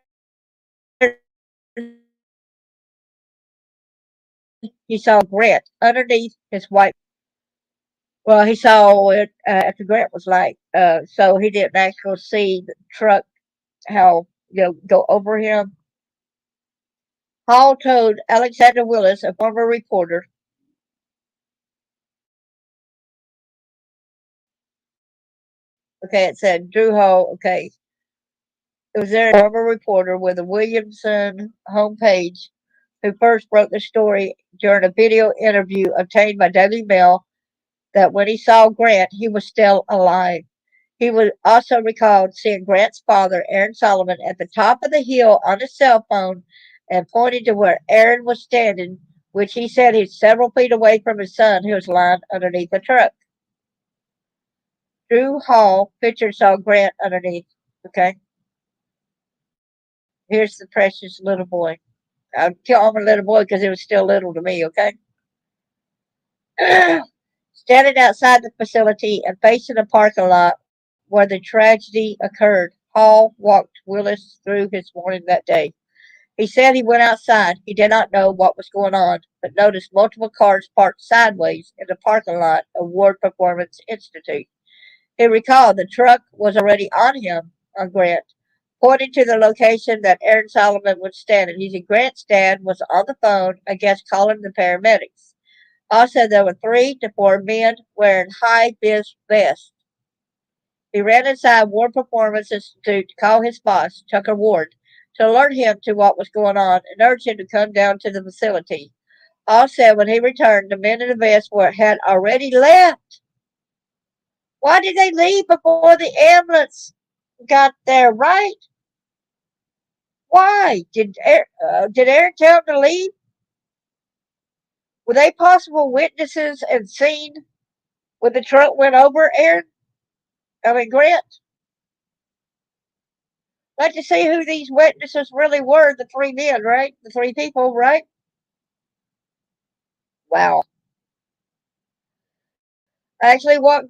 he saw Grant underneath his white. Well, he saw it after Grant was like, so he didn't actually see the truck, how, go over him. Hall told Alexander Willis, a former reporter, okay, it said Drew Hall, okay, it was there, a former reporter with the Williamson homepage, who first broke the story during a video interview obtained by Daily Mail that when he saw Grant, he was still alive. He would also recalled seeing Grant's father, Aaron Solomon, at the top of the hill on his cell phone and pointing to where Aaron was standing, which he said he's several feet away from his son, who was lying underneath the truck. Drew Hall picture saw Grant underneath. Okay, here's the precious little boy. I'll call him a little boy because he was still little to me. Okay, standing outside the facility and facing the parking lot where the tragedy occurred, Hall walked Willis through his morning that day. He said he went outside. He did not know what was going on, but noticed multiple cars parked sideways in the parking lot of Ward Performance Institute. He recalled the truck was already on Grant, pointing to the location that Aaron Solomon was standing. He said Grant's dad was on the phone, I guess calling the paramedics. Also, there were 3 to 4 men wearing high vis vests. He ran inside Ward Performance Institute to call his boss, Tucker Ward, to alert him to what was going on and urge him to come down to the facility. Also, when he returned, the men in the vests had already left. Why did they leave before the ambulance got there, right? Why? Did Aaron tell them to leave? Were they possible witnesses and seen when the truck went over Aaron? I mean, Grant? Like to see who these witnesses really were, the 3 men, right? The 3 people, right? Wow. I actually walked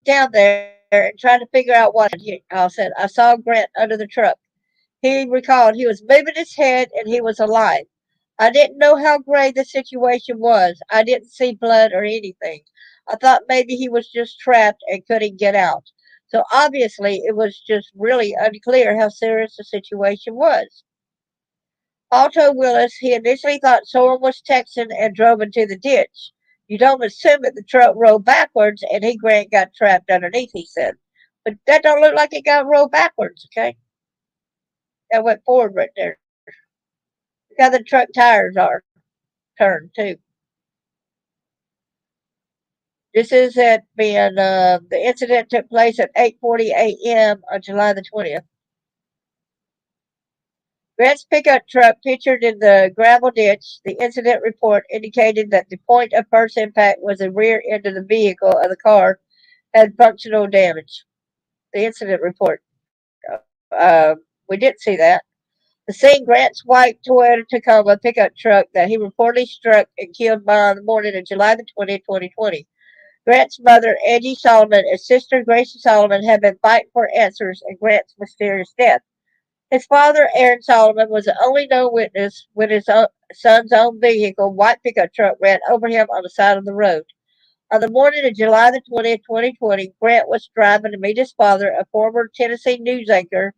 down there and tried to figure out what happened. I said, I saw Grant under the truck. He recalled he was moving his head and he was alive. I didn't know how grave the situation was. I didn't see blood or anything. I thought maybe he was just trapped and couldn't get out. So obviously it was just really unclear how serious the situation was. Otto Willis, he initially thought someone was texting and drove into the ditch. You don't assume that the truck rolled backwards and he Grant got trapped underneath, he said. But that don't look like it got rolled backwards, okay? That went forward right there. Look how the truck tires are turned too. This is at being the incident took place at 8:40 a.m. on July the 20th. Grant's pickup truck pictured in the gravel ditch. The incident report indicated that the point of first impact was the rear end of the vehicle of the car had functional damage. The incident report. We didn't see that. The scene Grant's white Toyota Tacoma pickup truck that he reportedly struck and killed by on the morning of July the 20th, 2020. Grant's mother, Angie Solomon, and sister, Gracie Solomon, have been fighting for answers in Grant's mysterious death. His father, Aaron Solomon, was the only known witness when his son's own vehicle, white pickup truck, ran over him on the side of the road. On the morning of July the 20th, 2020, Grant was driving to meet his father, a former Tennessee news anchor,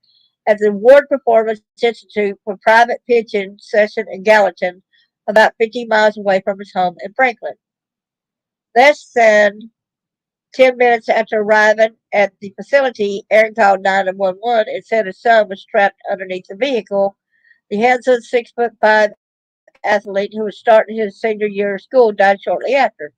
at the Ward Performance Institute for private pitching session in Gallatin, about 50 miles away from his home in Franklin. Less than 10 minutes after arriving at the facility, Aaron called 911 and said his son was trapped underneath the vehicle. The handsome 6'5" athlete who was starting his senior year of school died shortly after.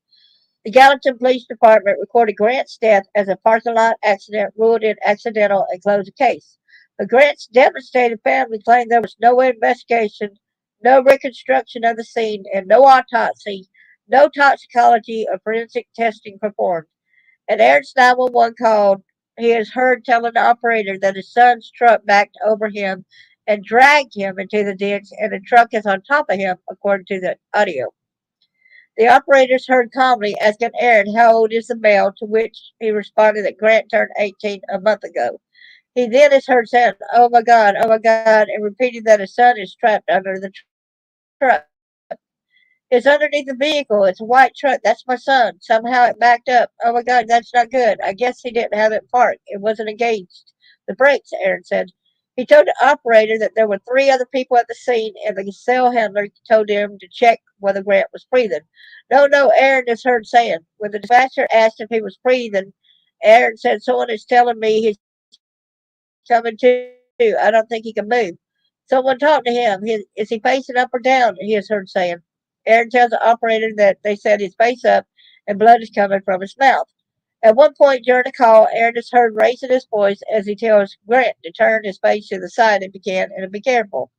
The Gallatin Police Department recorded Grant's death as a parking lot accident, ruled it accidental, and closed the case. But Grant's devastated family claimed there was no investigation, no reconstruction of the scene, and no autopsy, no toxicology or forensic testing performed. And Aaron's 911 called. He is heard telling the operator that his son's truck backed over him and dragged him into the ditch, and the truck is on top of him, according to the audio. The operators heard calmly asking Aaron how old is the male, to which he responded that Grant turned 18 a month ago. He then is heard saying, oh my God, and repeating that his son is trapped under the truck. It's underneath the vehicle. It's a white truck. That's my son. Somehow it backed up. Oh my God, that's not good. I guess he didn't have it parked. It wasn't engaged. The brakes, Aaron said. He told the operator that there were three other people at the scene, and the cell handler told him to check whether Grant was breathing. No, no, Aaron is heard saying. When the dispatcher asked if he was breathing, Aaron said, someone is telling me he's coming to. I don't think he can move. Someone talk to him. Is he facing up or down? He is heard saying. Aaron tells the operator that they said he's face up and blood is coming from his mouth. At one point during the call, Aaron is heard raising his voice as he tells Grant to turn his face to the side and be careful.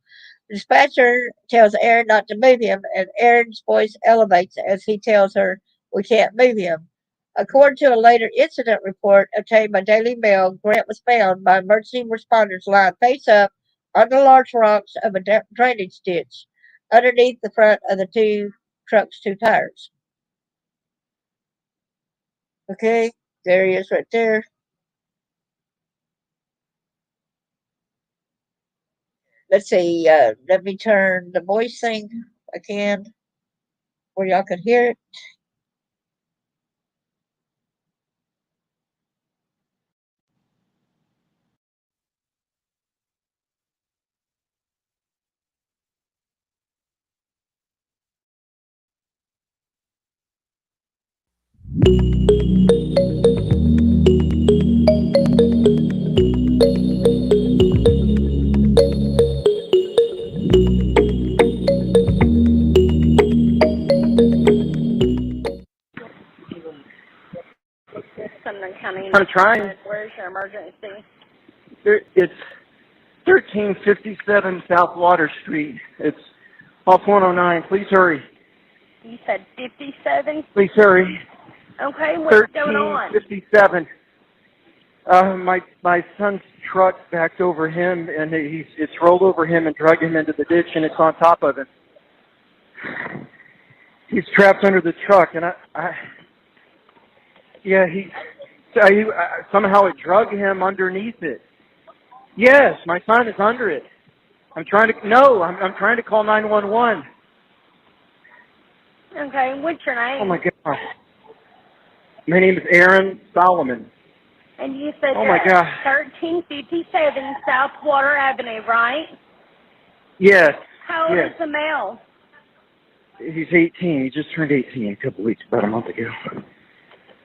The dispatcher tells Aaron not to move him, and Aaron's voice elevates as he tells her, we can't move him. According to a later incident report obtained by Daily Mail, Grant was found by emergency responders lying face up on the large rocks of a drainage ditch underneath the front of the truck's two tires. Okay, there he is right there. Let's see, let me turn the voice thing again where y'all can hear it. I'm trying. Where's your emergency? It's 1357 South Water Street. It's off 109. Please hurry. You said 57? Please hurry. Okay, what's going on? 1357. My son's truck backed over him, and it's rolled over him and dragged him into the ditch, and it's on top of him. He's trapped under the truck, and somehow it drug him underneath it. Yes, my son is under it. I'm trying to call 911. Okay, what's your name? Oh my God. My name is Aaron Solomon. And you said oh my God. 1357 South Water Avenue, right? Yes. How old yes. is the male? He's 18. He just turned 18 a couple weeks, about a month ago.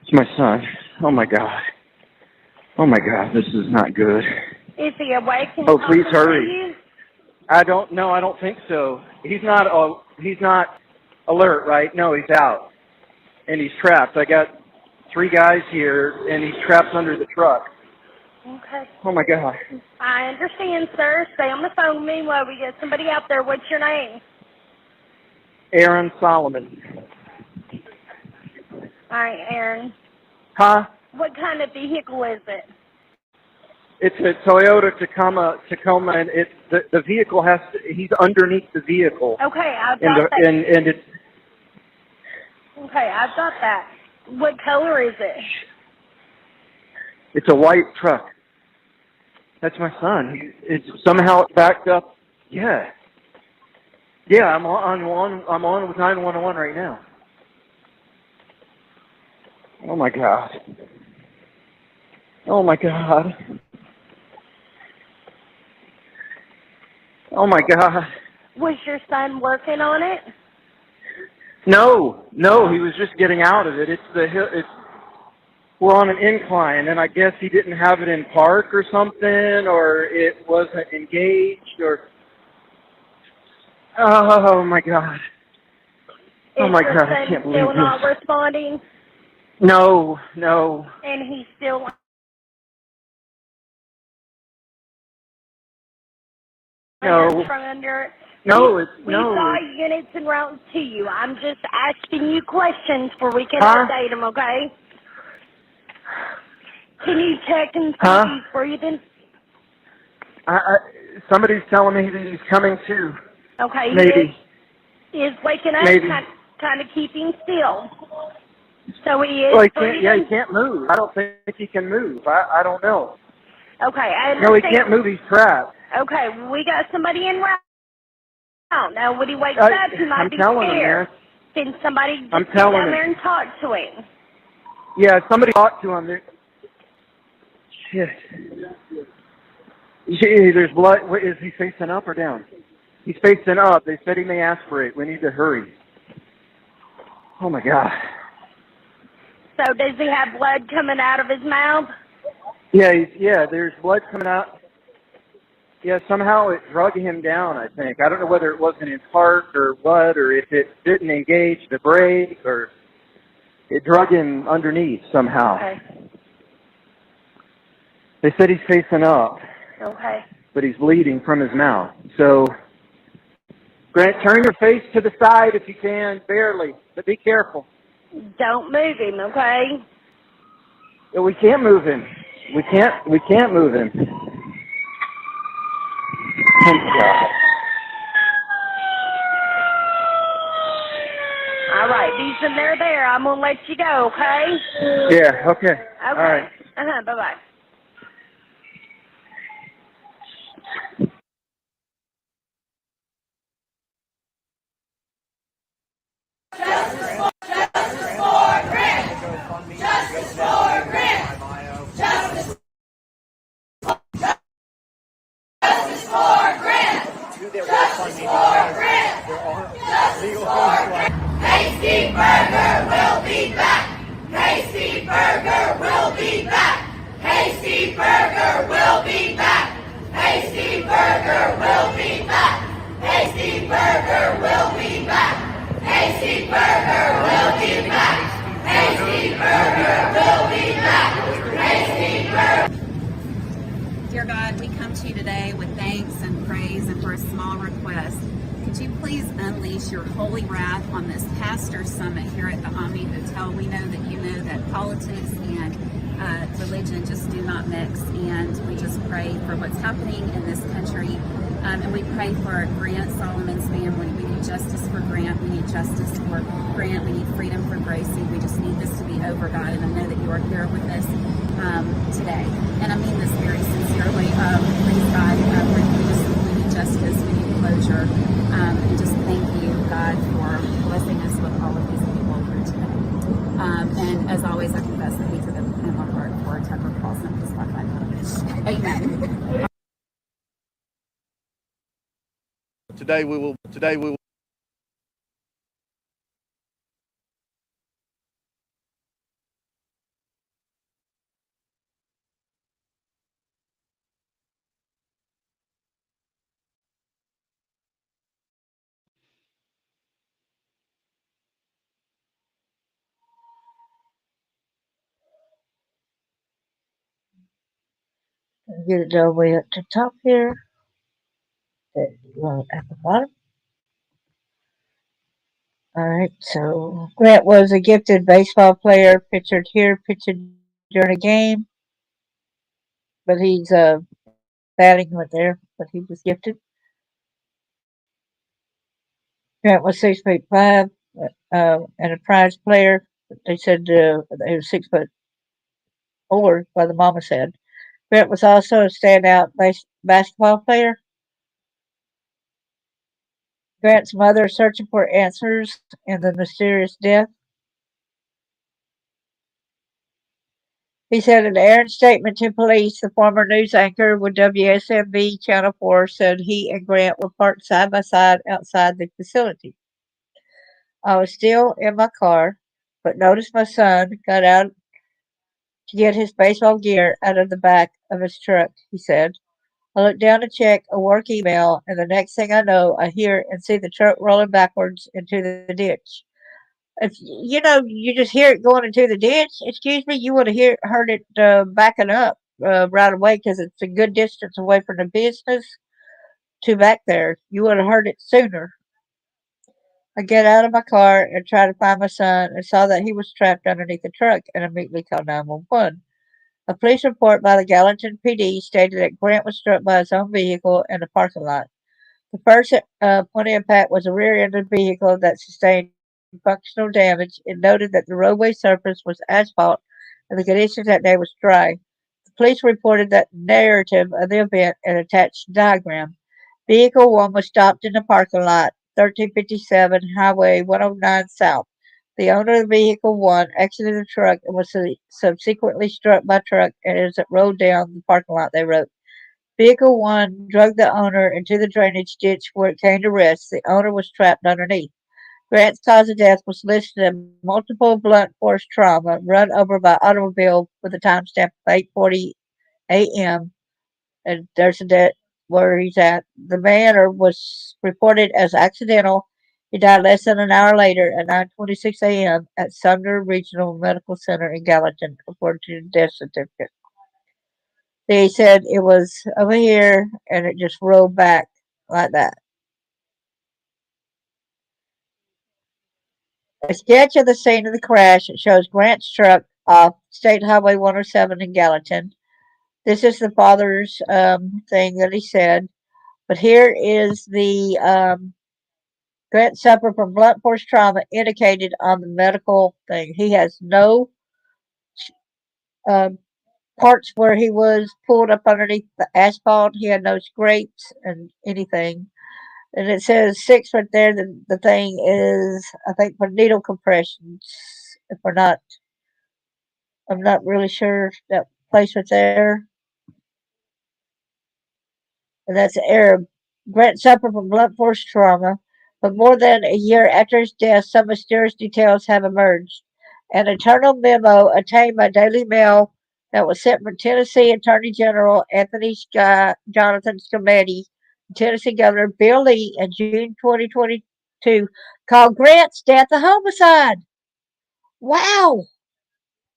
It's my son. Oh my God. Oh my God, this is not good. Is he awake? Oh, please hurry. I don't think so. He's not alert, right? No, he's out. And he's trapped. I got 3 guys here, and he's trapped under the truck. Okay. Oh my God. I understand, sir. Stay on the phone with me while we get somebody out there. What's your name? Aaron Solomon. All right, Aaron. Huh? What kind of vehicle is it? It's a Toyota Tacoma, and the vehicle he's underneath the vehicle. Okay, I've got that. And it's. Okay, I've got that. What color is it? It's a white truck. That's my son. It's somehow backed up. Yeah. Yeah, I'm on with 911 right now. Oh my God. Oh my God. Oh my God. Was your son working on it? No, he was just getting out of it. We're on an incline, and I guess he didn't have it in park or something, or it wasn't engaged, or. Oh my God. Oh my God, I can't believe still this. not responding? No. And he's still under it? No, We saw units en route to you. I'm just asking you questions where we can update them, okay? Can you check and see if he's breathing? Somebody's telling me that he's coming to. Okay. Maybe. He is waking up, Maybe. kind of keeping still. So he is Well, breathing? he can't move. I don't think he can move. I don't know. Okay, I understand. No, he can't move. He's trapped. Okay, we got somebody in route. Now, when he wakes up, he might I'm be telling him, scared. man. Can somebody just I'm get telling down him. there and talk to him? Yeah, somebody talk to him. Shit. There's blood. Is he facing up or down? He's facing up. They said he may aspirate. We need to hurry. Oh, my God. So does he have blood coming out of his mouth? Yeah, there's blood coming out. Yeah, somehow it drug him down, I think. I don't know whether it was in his heart or what, or if it didn't engage the brake, or it drug him underneath somehow. Okay. They said he's facing up. Okay. But he's bleeding from his mouth. So, Grant, turn your face to the side if you can, barely, but be careful. Don't move him, okay? We can't move him. We can't move him. Thank God. All right, Beeson, they're there. I'm going to let you go, okay? Yeah, okay. Okay. All right. Bye-bye. Hasty Burger will be back. Hasty Burger will be back. Hasty Burger will be back. Hasty Burger will be back. Hasty Burger will be back. Hasty Burger will be back. Hasty Burger will be back. Hasty Burger. Dear God, we come to you today with thanks and praise and for a small request. Could you please unleash your holy wrath on this pastor summit here at the Omni Hotel? We know that you know that politics and religion just do not mix, and we just pray for what's happening in this country. And we pray for Grant Solomon's family. We need justice for Grant. We need justice for Grant. We need freedom for Gracie. We just need this to be over, God. And I know that you are here with us today. And I mean this very sincerely. Please, God, we need justice. We need closure. And just thank you, God, for blessing us with all of these people here today. And as always, I confess the hatred in my heart for Tucker Carlson. Just like I know. Amen. Today we will Get it all the way up to the top here. At the bottom. All right, so Grant was a gifted baseball player, pitched during a game, but he's batting right there, but he was gifted. Grant was 6'5", and a prize player. They said he was 6'4", by the mama said. Grant was also a standout basketball player. Grant's mother searching for answers in the mysterious death. He said in an errant statement to police, the former news anchor with WSMV Channel 4 said he and Grant were parked side by side outside the facility. I was still in my car, but noticed my son got out to get his baseball gear out of the back of his truck, he said. I looked down to check a work email, and the next thing I know, I hear and see the truck rolling backwards into the ditch. If you just hear it going into the ditch, excuse me, you would have heard it backing up right away because it's a good distance away from the business to back there. You would have heard it sooner. I get out of my car and try to find my son and saw that he was trapped underneath the truck and immediately called 911. A police report by the Gallatin PD stated that Grant was struck by his own vehicle in the parking lot. The first point of impact was a rear end of the vehicle that sustained functional damage. It noted that the roadway surface was asphalt and the conditions that day was dry. The police reported that narrative of the event and attached diagram. Vehicle 1 was stopped in the parking lot, 1357 Highway 109 South. The owner of Vehicle 1 exited the truck and was subsequently struck by truck, and as it rolled down the parking lot, they wrote, Vehicle 1 dragged the owner into the drainage ditch where it came to rest. The owner was trapped underneath. Grant's cause of death was listed as multiple blunt force trauma, run over by automobile with a timestamp of 8:40 a.m. And there's a death where he's at. The manner was reported as accidental. He died less than an hour later at 9:26 a.m. at Sumner Regional Medical Center in Gallatin, according to the death certificate. They said it was over here and it just rolled back like that. A sketch of the scene of the crash shows Grant's truck off State Highway 107 in Gallatin. This is the father's thing that he said. But here is the Grant suffered from blunt force trauma indicated on the medical thing. He has no um, parts where he was pulled up underneath the asphalt. He had no scrapes and anything. And it says 6 right there. The thing is, I think, for needle compressions. If we're not, I'm not really sure that place right there. And that's Arab. Grant suffered from blunt force trauma, but more than a year after his death, some mysterious details have emerged. An internal memo obtained by Daily Mail that was sent from Tennessee Attorney General Anthony Scott Jonathan Scometti, Tennessee Governor Bill Lee in June 2022 called Grant's death a homicide. Wow!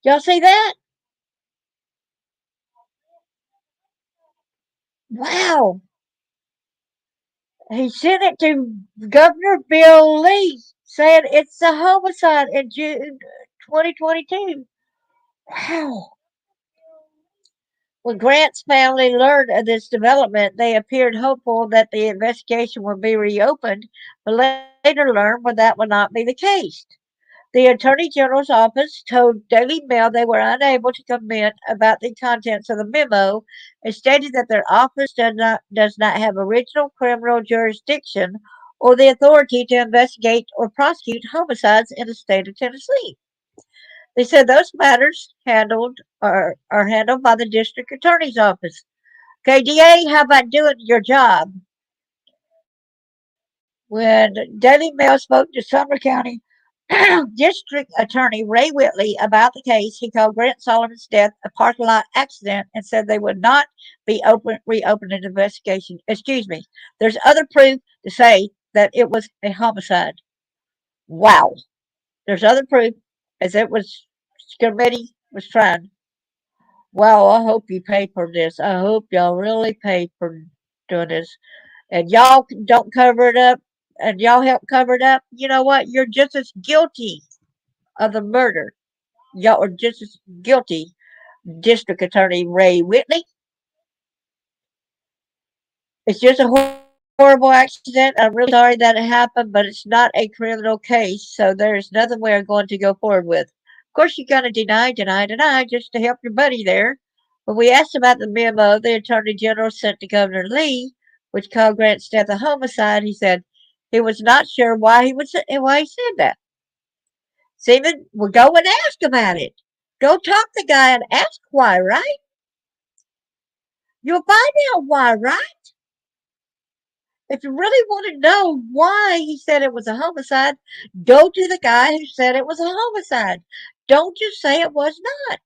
Y'all see that? Wow! He sent it to Governor Bill Lee, saying it's a homicide in June 2022. Wow. When Grant's family learned of this development, they appeared hopeful that the investigation would be reopened, but later learned that would not be the case. The Attorney General's office told Daily Mail they were unable to comment about the contents of the memo and stated that their office does not have original criminal jurisdiction or the authority to investigate or prosecute homicides in the state of Tennessee. They said those matters are handled by the district attorney's office. Okay, DA, how about doing your job? When Daily Mail spoke to Sumner County District Attorney Ray Whitley about the case, he called Grant Solomon's death a parking lot accident and said they would not be reopening the investigation. Excuse me. There's other proof to say that it was a homicide. Wow. There's other proof as it was committee was trying. Wow, I hope you pay for this. I hope y'all really pay for doing this. And y'all don't cover it up and y'all help cover it up. You know what? You're just as guilty of the murder. Y'all are just as guilty, District Attorney Ray Whitley. It's just a horrible accident. I'm really sorry that it happened, but it's not a criminal case, so there's nothing we're going to go forward with. Of course, you're going to deny, just to help your buddy there. When we asked about the memo the Attorney General sent to Governor Lee, which called Grant's death a homicide, he said he was not sure why he said that. Stephen, well, go and ask about it. Go talk to the guy and ask why, right? You'll find out why, right? If you really want to know why he said it was a homicide, go to the guy who said it was a homicide. Don't just say it was not.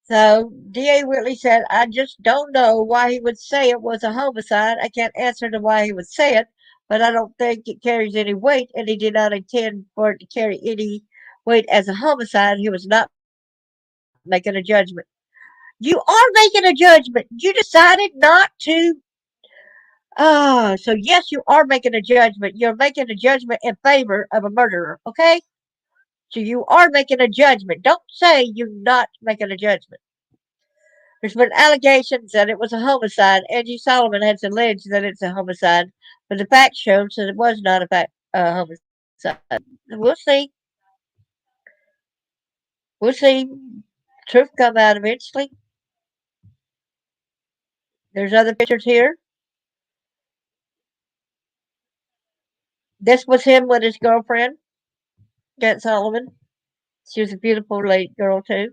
So D.A. Whitley said, I just don't know why he would say it was a homicide. I can't answer to why he would say it, but I don't think it carries any weight, and he did not intend for it to carry any weight as a homicide. He was not making a judgment. You are making a judgment. You decided not to. So yes, you are making a judgment. You're making a judgment in favor of a murderer, okay? So you are making a judgment. Don't say you're not making a judgment. There's been allegations that it was a homicide. Angie Solomon has alleged that it's a homicide, but the fact shows that it was not homicide. We'll see. We'll see. Truth come out eventually. There's other pictures here. This was him with his girlfriend, Grant Solomon. She was a beautiful late girl too.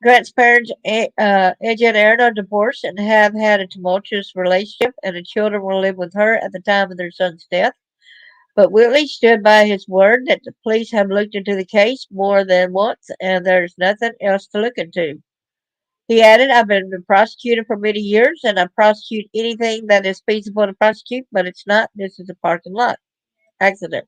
Grant's parents, Edgy and Aaron, are divorced and have had a tumultuous relationship, and the children will live with her at the time of their son's death. But Whitley stood by his word that the police have looked into the case more than once, and there's nothing else to look into. He added, I've been a prosecutor for many years, and I prosecute anything that is feasible to prosecute, but it's not. This is a parking lot accident.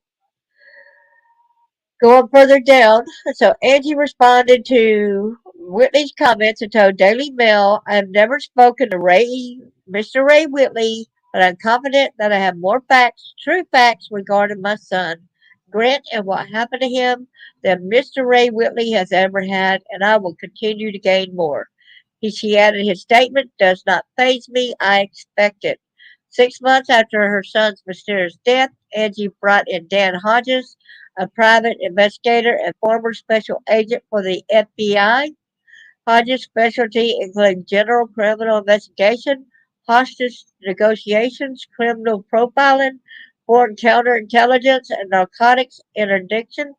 Going further down, so Angie responded to Whitley's comments and told Daily Mail, I have never spoken to Mr. Ray Whitley, but I'm confident that I have more facts, true facts regarding my son, Grant, and what happened to him than Mr. Ray Whitley has ever had, and I will continue to gain more. She added, his statement does not faze me. I expect it. 6 months after her son's mysterious death, Angie brought in Dan Hodges, a private investigator and former special agent for the FBI. Hodges' specialty includes general criminal investigation, hostage negotiations, criminal profiling, foreign counterintelligence, and narcotics interdiction.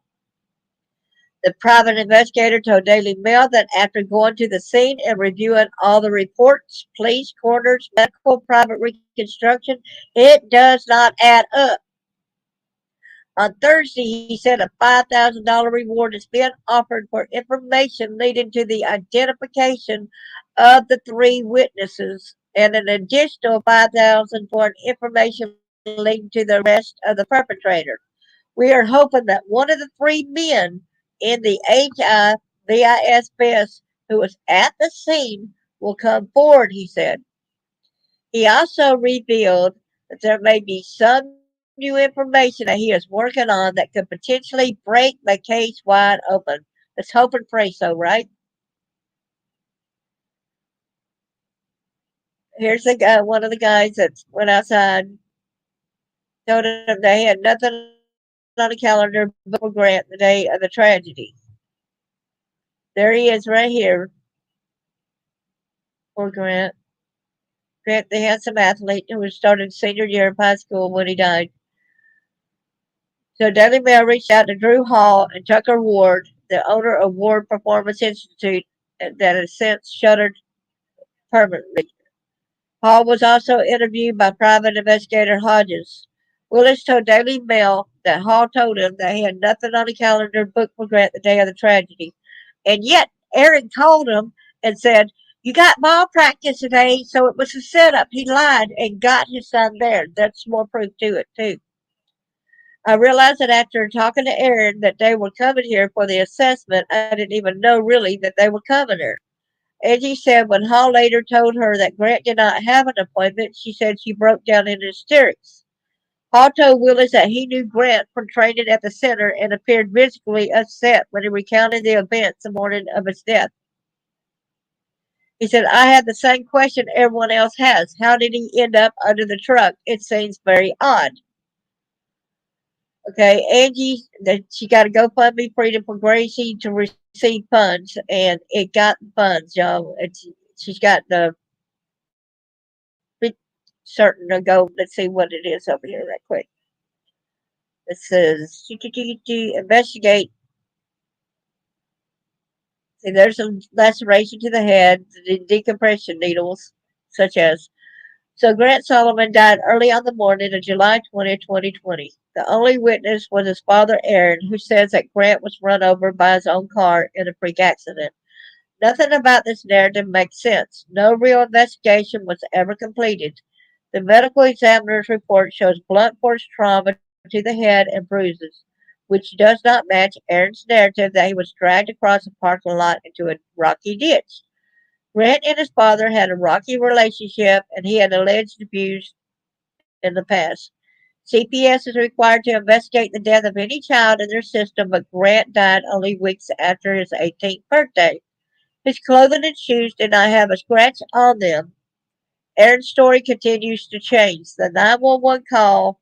The private investigator told Daily Mail that after going to the scene and reviewing all the reports, police, coroners, medical, private reconstruction, it does not add up. On Thursday, he said a $5,000 reward is being offered for information leading to the identification of the three witnesses, and an additional $5,000 for information leading to the arrest of the perpetrator. We are hoping that one of the three men in the HIVIS vest who was at the scene will come forward, he said. He also revealed that there may be some new information that he is working on that could potentially break the case wide open. Let's hope and pray so, right? Here's the guy, one of the guys that went outside, told him they had nothing on the calendar but for Grant the day of the tragedy. There he is right here, poor Grant. Grant, the handsome athlete who was starting senior year of high school when he died. So Daily Mail reached out to Drew Hall and Tucker Ward, the owner of Ward Performance Institute, that has since shuttered permanently. Hall was also interviewed by private investigator Hodges. Willis told Daily Mail that Hall told him that he had nothing on the calendar booked for Grant the day of the tragedy. And yet, Aaron called him and said, you got ball practice today, so it was a setup. He lied and got his son there. That's more proof to it, too. I realized that after talking to Aaron that they were coming here for the assessment, I didn't even know really that they were coming here. Angie said when Hall later told her that Grant did not have an appointment, she said she broke down in hysterics. Hall told Willis that he knew Grant from training at the center and appeared visibly upset when he recounted the events the morning of his death. He said, I had the same question everyone else has. How did he end up under the truck? It seems very odd. Okay, Angie, that she got a GoFundMe Freedom for Gracie to receive funds, and it got funds, y'all. She's got the certain to go. Let's see what it is over here, right quick. It says to investigate. See, there's a laceration to the head, the decompression needles, such as. So Grant Solomon died early on the morning of July 20, 2020. The only witness was his father, Aaron, who says that Grant was run over by his own car in a freak accident. Nothing about this narrative makes sense. No real investigation was ever completed. The medical examiner's report shows blunt force trauma to the head and bruises, which does not match Aaron's narrative that he was dragged across a parking lot into a rocky ditch. Grant and his father had a rocky relationship, and he had alleged abuse in the past. CPS is required to investigate the death of any child in their system, but Grant died only weeks after his 18th birthday. His clothing and shoes did not have a scratch on them. Aaron's story continues to change. The 911 call,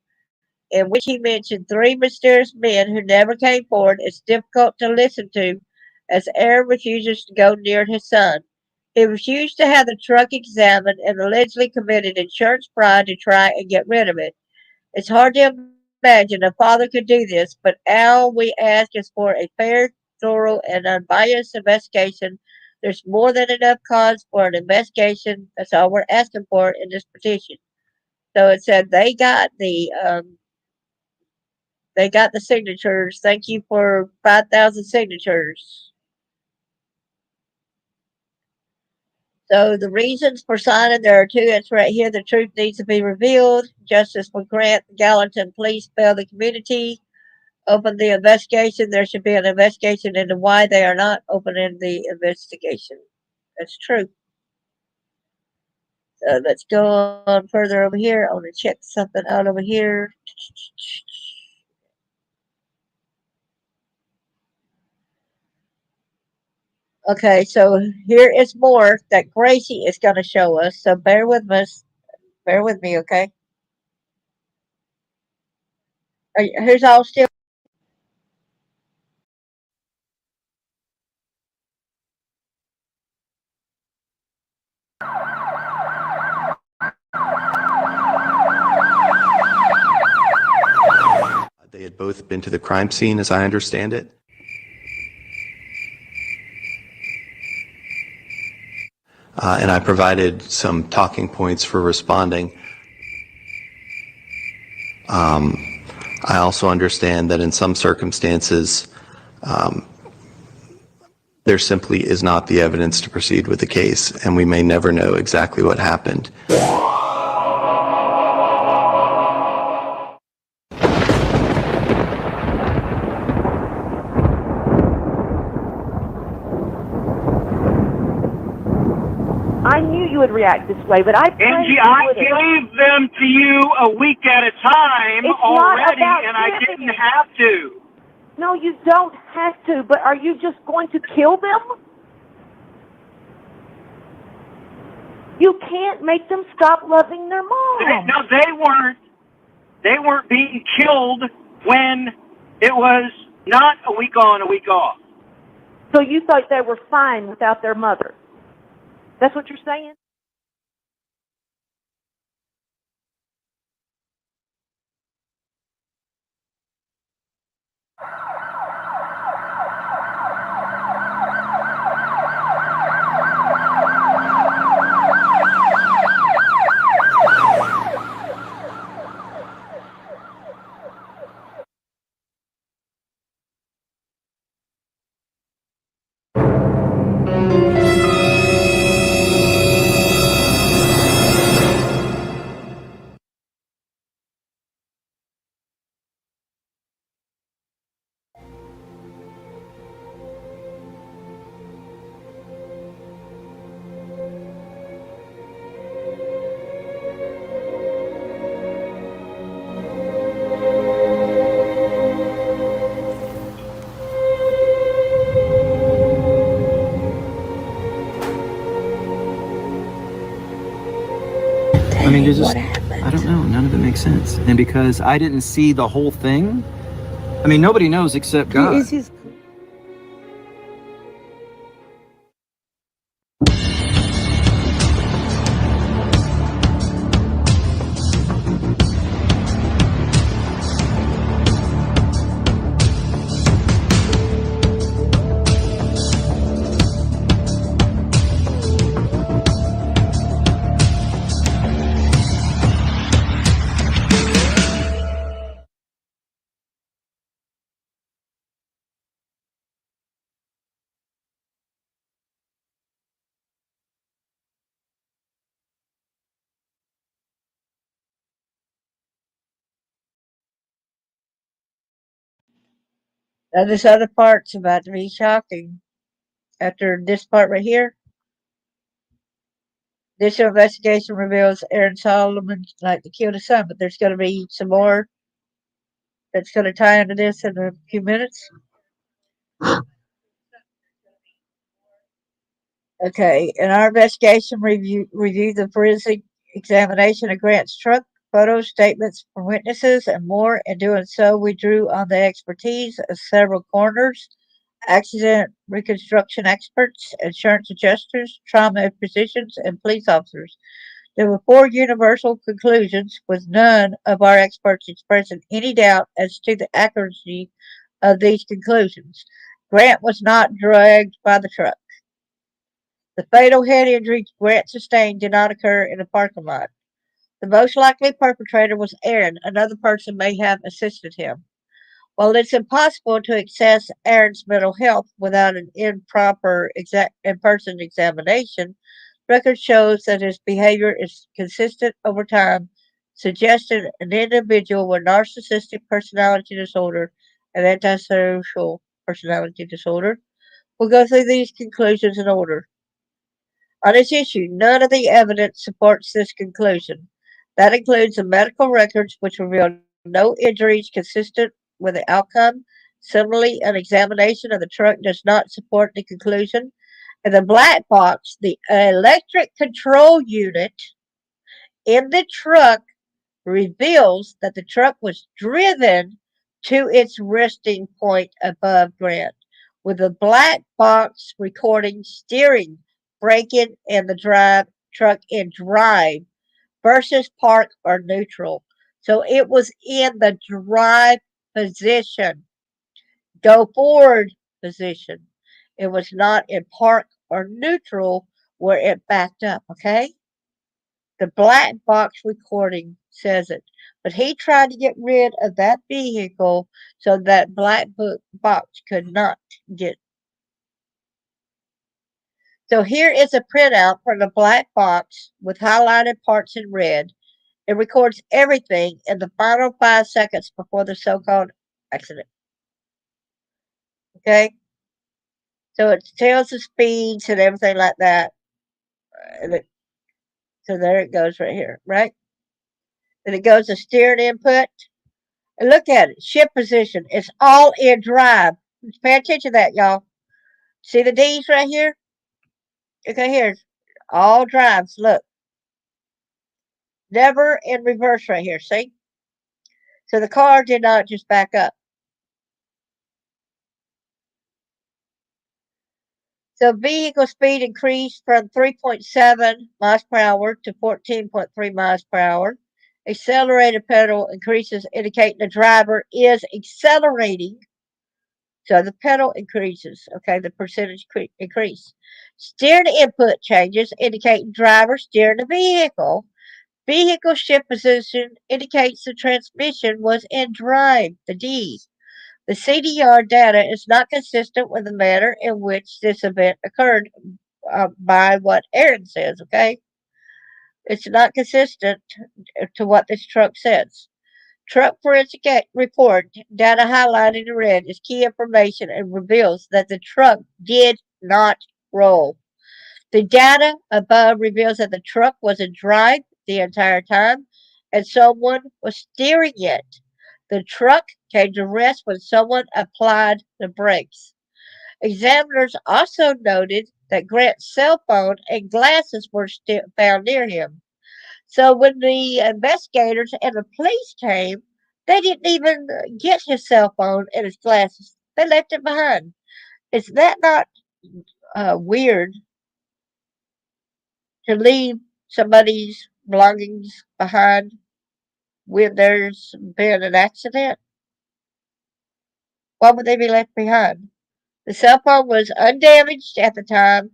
in which he mentioned three mysterious men who never came forward, is difficult to listen to as Aaron refuses to go near his son. He refused to have the truck examined and allegedly committed insurance fraud to try and get rid of it. It's hard to imagine a father could do this, but all we ask is for a fair, thorough, and unbiased investigation. There's more than enough cause for an investigation. That's all we're asking for in this petition. So it said they got the signatures. Thank you for 5,000 signatures. So the reasons for signing, there are two. It's right here. The truth needs to be revealed. Justice will grant Gallatin Police bail the community. Open the investigation. There should be an investigation into why they are not opening the investigation. That's true. So let's go on further over here. I want to check something out over here. Okay, so here is more that Gracie is going to show us. So bear with us. Bear with me, okay? Who's all still? They had both been to the crime scene, as I understand it. And I provided some talking points for responding. I also understand that in some circumstances, there simply is not the evidence to proceed with the case, and we may never know exactly what happened. I knew you would react this way, but I prayed Angie, you I wouldn't. gave them to you a week at a time It's not already, about and I giving didn't it. have to. No, you don't have to, but are you just going to kill them? You can't make them stop loving their mom. No, they weren't being killed when it was not a week on, a week off. So you thought they were fine without their mother. That's what you're saying? I mean, I don't know. None of it makes sense. And because I didn't see the whole thing, I mean, nobody knows except God. Now this other part's about to be shocking. After this part right here, this investigation reveals Aaron Solomon like to kill his son, but there's going to be some more that's going to tie into this in a few minutes. Okay, in our investigation, reviewed the forensic examination of Grant's truck, photos, statements from witnesses, and more. In doing so, we drew on the expertise of several coroners, accident reconstruction experts, insurance adjusters, trauma physicians, and police officers. There were four universal conclusions, with none of our experts expressing any doubt as to the accuracy of these conclusions. Grant was not dragged by the truck. The fatal head injury Grant sustained did not occur in the parking lot. The most likely perpetrator was Aaron. Another person may have assisted him. While it's impossible to assess Aaron's mental health without an improper in-person examination, record shows that his behavior is consistent over time, suggesting an individual with narcissistic personality disorder and antisocial personality disorder. We'll go through these conclusions in order. On this issue, none of the evidence supports this conclusion. That includes the medical records, which reveal no injuries consistent with the outcome. Similarly, an examination of the truck does not support the conclusion. And the black box, the electric control unit in the truck, reveals that the truck was driven to its resting point above Grant, with the black box recording steering, braking, and the truck in drive versus park or neutral. So it was in the drive position, go forward position. It was not in park or neutral where it backed up, okay? The black box recording says it. But he tried to get rid of that vehicle so that box could not get. So here is a printout from the black box with highlighted parts in red. It records everything in the final 5 seconds before the so-called accident. Okay? So it tells the speeds and everything like that. So there it goes right here, right? Then it goes to steering input. And look at it, shift position. It's all in drive. Pay attention to that, y'all. See the D's right here? Okay, here. All drives. Look. Never in reverse right here. See? So the car did not just back up. So vehicle speed increased from 3.7 miles per hour to 14.3 miles per hour. Accelerator pedal increases indicating the driver is accelerating. So the pedal increases, okay, the percentage increase. Steering input changes indicate driver steering the vehicle. Vehicle shift position indicates the transmission was in drive, the D. The CDR data is not consistent with the manner in which this event occurred by what Aaron says, okay? It's not consistent to what this truck says. Truck forensic report data highlighted in red is key information and reveals that the truck did not roll. The data above reveals that the truck was in drive the entire time and someone was steering it. The truck came to rest when someone applied the brakes. Examiners also noted that Grant's cell phone and glasses were found near him. So when the investigators and the police came, they didn't even get his cell phone and his glasses. They left it behind. Is that not weird to leave somebody's belongings behind when there's been an accident? Why would they be left behind? The cell phone was undamaged at the time,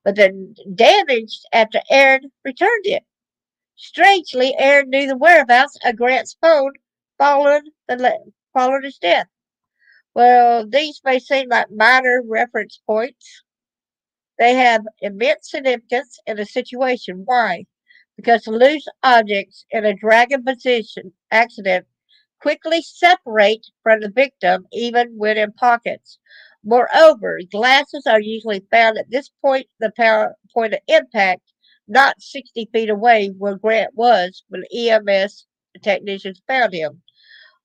but then damaged after Aaron returned it. Strangely, Aaron knew the whereabouts of Grant's phone following his death. Well, these may seem like minor reference points. They have immense significance in a situation. Why? Because loose objects in a dragging position accident quickly separate from the victim even when in pockets. Moreover, glasses are usually found at this point, the point of impact, not 60 feet away where Grant was when EMS technicians found him.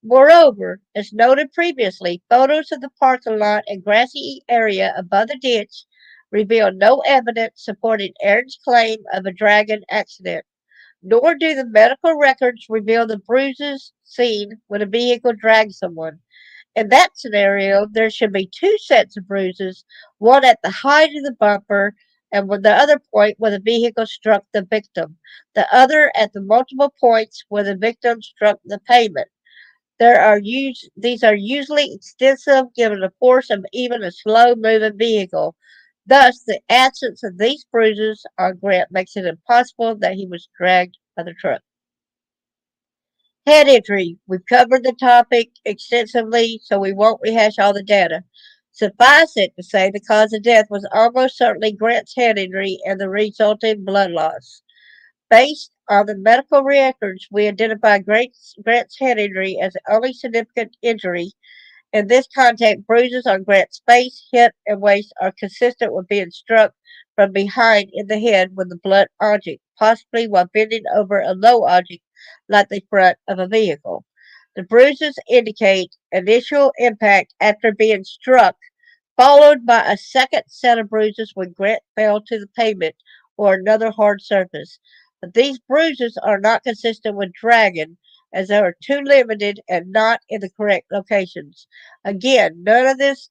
Moreover, as noted previously, photos of the parking lot and grassy area above the ditch reveal no evidence supporting Aaron's claim of a dragon accident, nor do the medical records reveal the bruises seen when a vehicle dragged someone. In that scenario, there should be two sets of bruises, one at the height of the bumper and with the other point where the vehicle struck the victim, the other at the multiple points where the victim struck the pavement. These are usually extensive given the force of even a slow moving vehicle. Thus, the absence of these bruises on Grant makes it impossible that he was dragged by the truck. Head injury. We've covered the topic extensively, so we won't rehash all the data. Suffice it to say the cause of death was almost certainly Grant's head injury and the resulting blood loss. Based on the medical records, we identified Grant's head injury as the only significant injury. In this context, bruises on Grant's face, hip, and waist are consistent with being struck from behind in the head with a blunt object, possibly while bending over a low object like the front of a vehicle. The bruises indicate initial impact after being struck, followed by a second set of bruises when Grant fell to the pavement or another hard surface. But these bruises are not consistent with dragging, as they are too limited and not in the correct locations. Again, none of this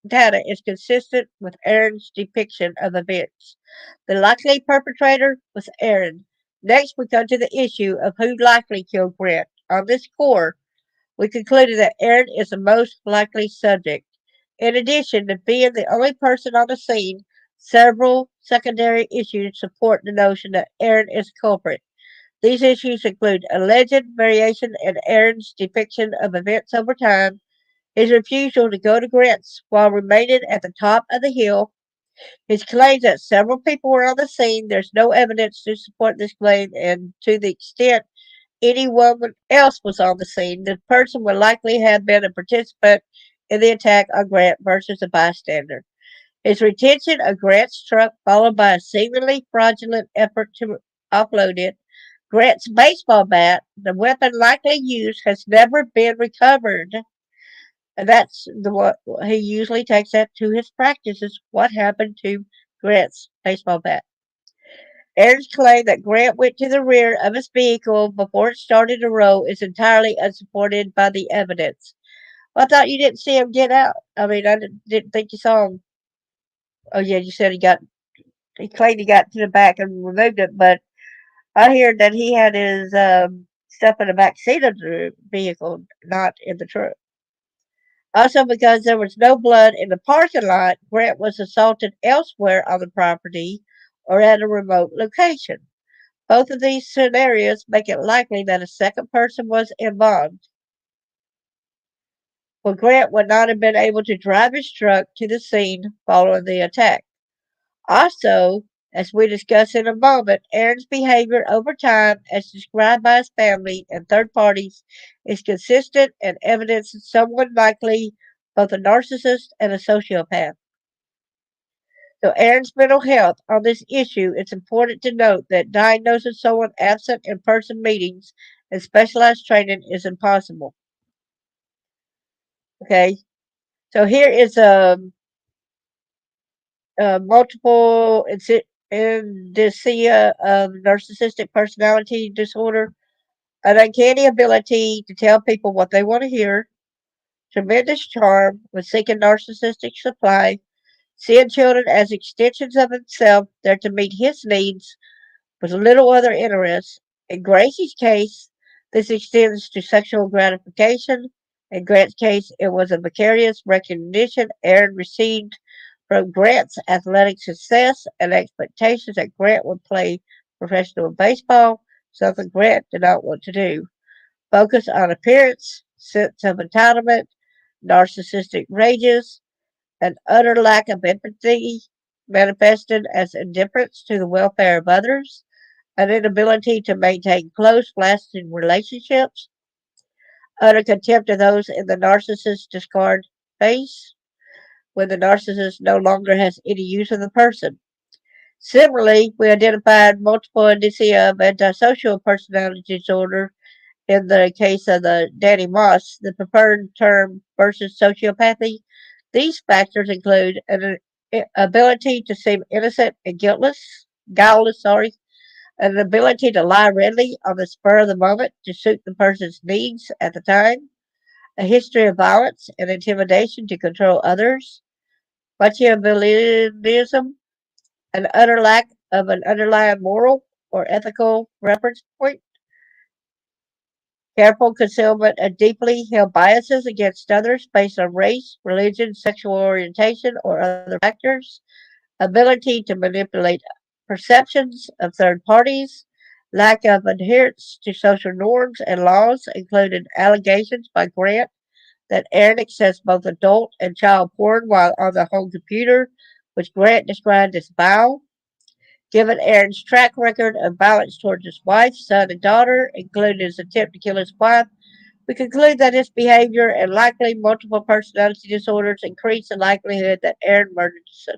data is consistent with Aaron's depiction of events. The likely perpetrator was Aaron. Next, we come to the issue of who likely killed Grant. On this score, we concluded that Aaron is the most likely subject. In addition to being the only person on the scene, several secondary issues support the notion that Aaron is the culprit. These issues include alleged variation in Aaron's depiction of events over time, his refusal to go to Grant's while remaining at the top of the hill, his claims that several people were on the scene. There's no evidence to support this claim, and to the extent anyone else was on the scene, the person would likely have been a participant in the attack on Grant versus a bystander. His retention of Grant's truck, followed by a seemingly fraudulent effort to offload it. Grant's baseball bat, the weapon likely used, has never been recovered. And that's the what he usually takes that to his practices. What happened to Grant's baseball bat? Aaron's claim that Grant went to the rear of his vehicle before it started to roll is entirely unsupported by the evidence. Well, I thought you didn't see him get out. I mean, I didn't think you saw him. Oh yeah, you said he claimed he got to the back and removed it, but I hear that he had his stuff in the back seat of the vehicle, not in the truck. Also, because there was no blood in the parking lot, Grant was assaulted elsewhere on the property or at a remote location. Both of these scenarios make it likely that a second person was involved. Well, Grant would not have been able to drive his truck to the scene following the attack. Also, as we discuss in a moment, Aaron's behavior over time, as described by his family and third parties, is consistent and evidences someone likely both a narcissist and a sociopath. So, Aaron's mental health on this issue, it's important to note that diagnosing someone absent in person meetings and specialized training is impossible. Okay, so here is a multiple indicia of narcissistic personality disorder, an uncanny ability to tell people what they want to hear, tremendous charm with seeking narcissistic supply, seeing children as extensions of himself there to meet his needs with little other interest. In Gracie's case, this extends to sexual gratification. In Grant's case, it was a vicarious recognition Aaron received from Grant's athletic success and expectations that Grant would play professional baseball, something Grant did not want to do. Focus on appearance, sense of entitlement, narcissistic rages, an utter lack of empathy manifested as indifference to the welfare of others, an inability to maintain close, lasting relationships, utter contempt of those in the narcissist's discard phase, when the narcissist no longer has any use of the person. Similarly, we identified multiple indicia of antisocial personality disorder in the case of the Danny Moss, the preferred term versus sociopathy. These factors include an ability to seem innocent and guileless, an ability to lie readily on the spur of the moment to suit the person's needs at the time, a history of violence and intimidation to control others, machiavellianism, an utter lack of an underlying moral or ethical reference point, careful concealment of deeply held biases against others based on race, religion, sexual orientation, or other factors, ability to manipulate perceptions of third parties, lack of adherence to social norms and laws, including allegations by Grant that Aaron accessed both adult and child porn while on the home computer, which Grant described as vile. Given Aaron's track record of violence towards his wife, son, and daughter, including his attempt to kill his wife, we conclude that his behavior and likely multiple personality disorders increase the likelihood that Aaron murdered his son.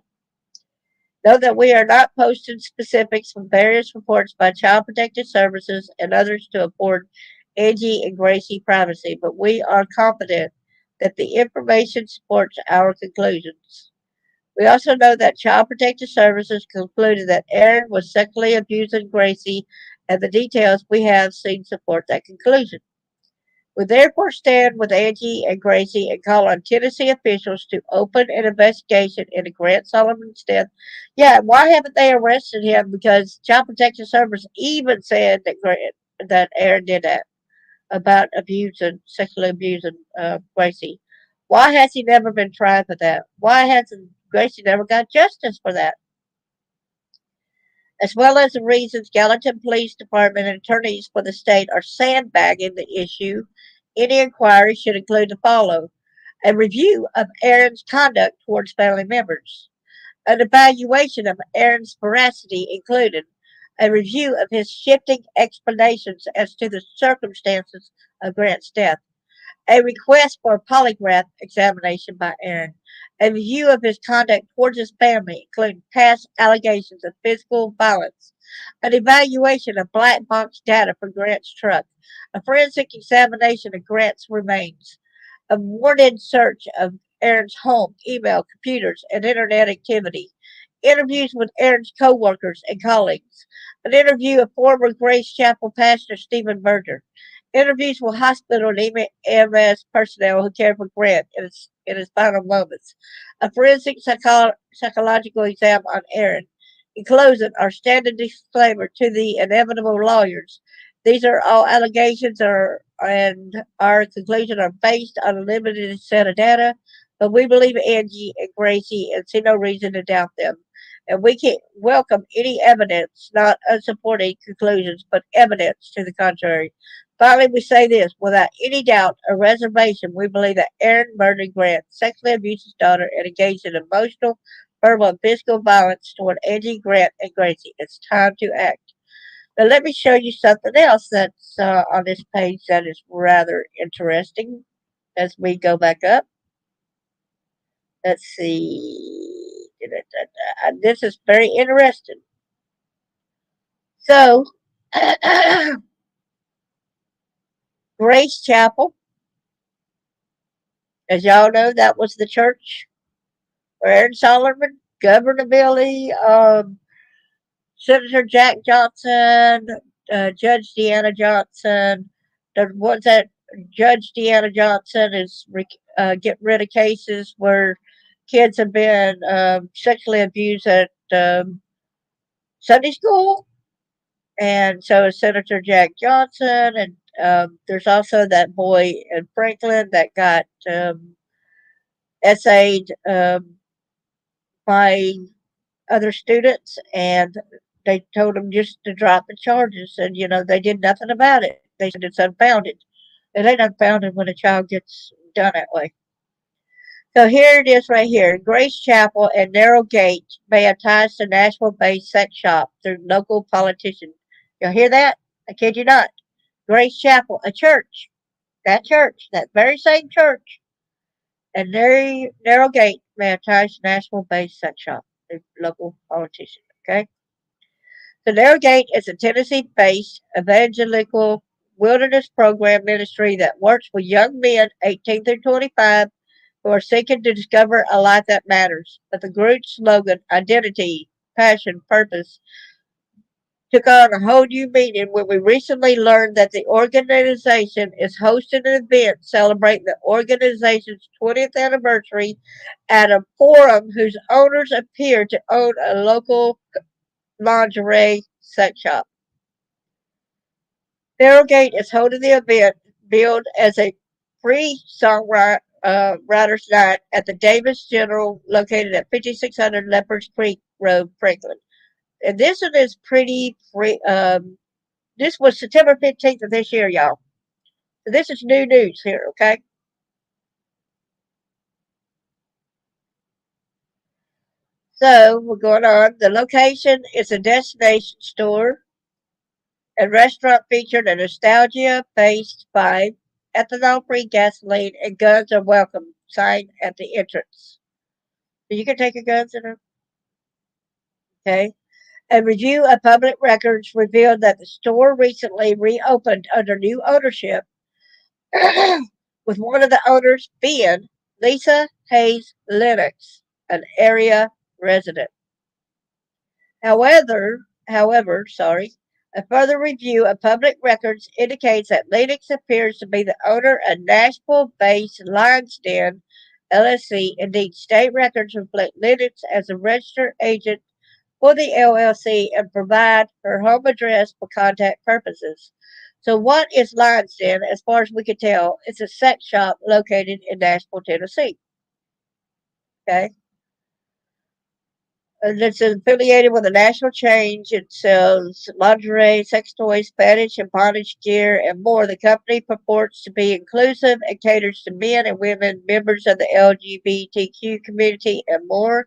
Note that we are not posting specifics from various reports by Child Protective Services and others to afford Angie and Gracie privacy, but we are confident that the information supports our conclusions. We also know that Child Protective Services concluded that Aaron was sexually abusing Gracie, and the details we have seen support that conclusion. We therefore stand with Angie and Gracie and call on Tennessee officials to open an investigation into Grant Solomon's death. Yeah, why haven't they arrested him? Because Child Protective Service even said that Aaron did that about sexually abusing Gracie. Why has he never been tried for that? Why hasn't Gracie never got justice for that? As well as the reasons Gallatin Police Department and attorneys for the state are sandbagging the issue, any inquiry should include the following: a review of Aaron's conduct towards family members, an evaluation of Aaron's veracity, including a review of his shifting explanations as to the circumstances of Grant's death, a request for a polygraph examination by Aaron, a review of his conduct towards his family, including past allegations of physical violence, an evaluation of black box data for Grant's truck, a forensic examination of Grant's remains, a warranted search of Aaron's home, email, computers, and internet activity, interviews with Aaron's co-workers and colleagues, an interview of former Grace Chapel pastor Stephen Berger, interviews with hospital and EMS personnel who cared for Grant in his final moments, a forensic psychological exam on Aaron. In closing, our standard disclaimer to the inevitable lawyers. These are all allegations and our conclusions are based on a limited set of data, but we believe Angie and Gracie and see no reason to doubt them. And we can welcome any evidence, not unsupported conclusions, but evidence to the contrary. Finally, we say this without any doubt or reservation. We believe that Aaron murdered Grant, sexually abused his daughter, and engaged in emotional, verbal, and physical violence toward Angie, Grant, and Gracie. It's time to act. Now, let me show you something else that's on this page that is rather interesting as we go back up. Let's see. This is very interesting. So, Grace Chapel, as y'all know, that was the church where Aaron Solomon, Governor Billy, Senator Jack Johnson, Judge Deanna Johnson, the ones that Judge Deanna Johnson is getting rid of cases where kids have been sexually abused at Sunday school. And so is Senator Jack Johnson. And there's also that boy in Franklin that got essayed by other students, and they told him just to drop the charges, and they did nothing about it. They said it's unfounded. It ain't unfounded when a child gets done that way. So here it is right here. Grace Chapel and Narrow Gate may have ties to Nashville-based sex shop through local politicians. Y'all hear that? I kid you not. Grace Chapel, a church. That very same church, and Narrow Gate may have ties to Nashville-based sex shop through local politicians. Okay. So Narrow Gate is a Tennessee-based evangelical wilderness program ministry that works with young men 18 through 25 who are seeking to discover a life that matters. But the group's slogan, identity, passion, purpose, took on a whole new meaning when we recently learned that the organization is hosting an event celebrating the organization's 20th anniversary at a forum whose owners appear to own a local lingerie sex shop. Narrowgate is holding the event billed as a free writers' night at the Davis General located at 5600 Leopards Creek Road, Franklin. And this one is pretty free. This was September 15th of this year, y'all. So this is new news here, okay? So we're going on. The location is a destination store and restaurant featured a nostalgia-based vibe, ethanol-free gasoline, and guns are welcome sign at the entrance. So you can take your guns in there, okay? A review of public records revealed that the store recently reopened under new ownership, with one of the owners being Lisa Hayes Lennox, an area resident. However, a further review of public records indicates that Lennox appears to be the owner of Nashville-based Lions Den LLC. Indeed, state records reflect Lennox as a registered agent for the LLC and provide her home address for contact purposes. So, what is Lions Den? As far as we can tell, it's a sex shop located in Nashville, Tennessee. Okay. It's affiliated with a national chain. It sells lingerie, sex toys, fetish and bondage gear, and more. The company purports to be inclusive and caters to men and women, members of the LGBTQ community, and more.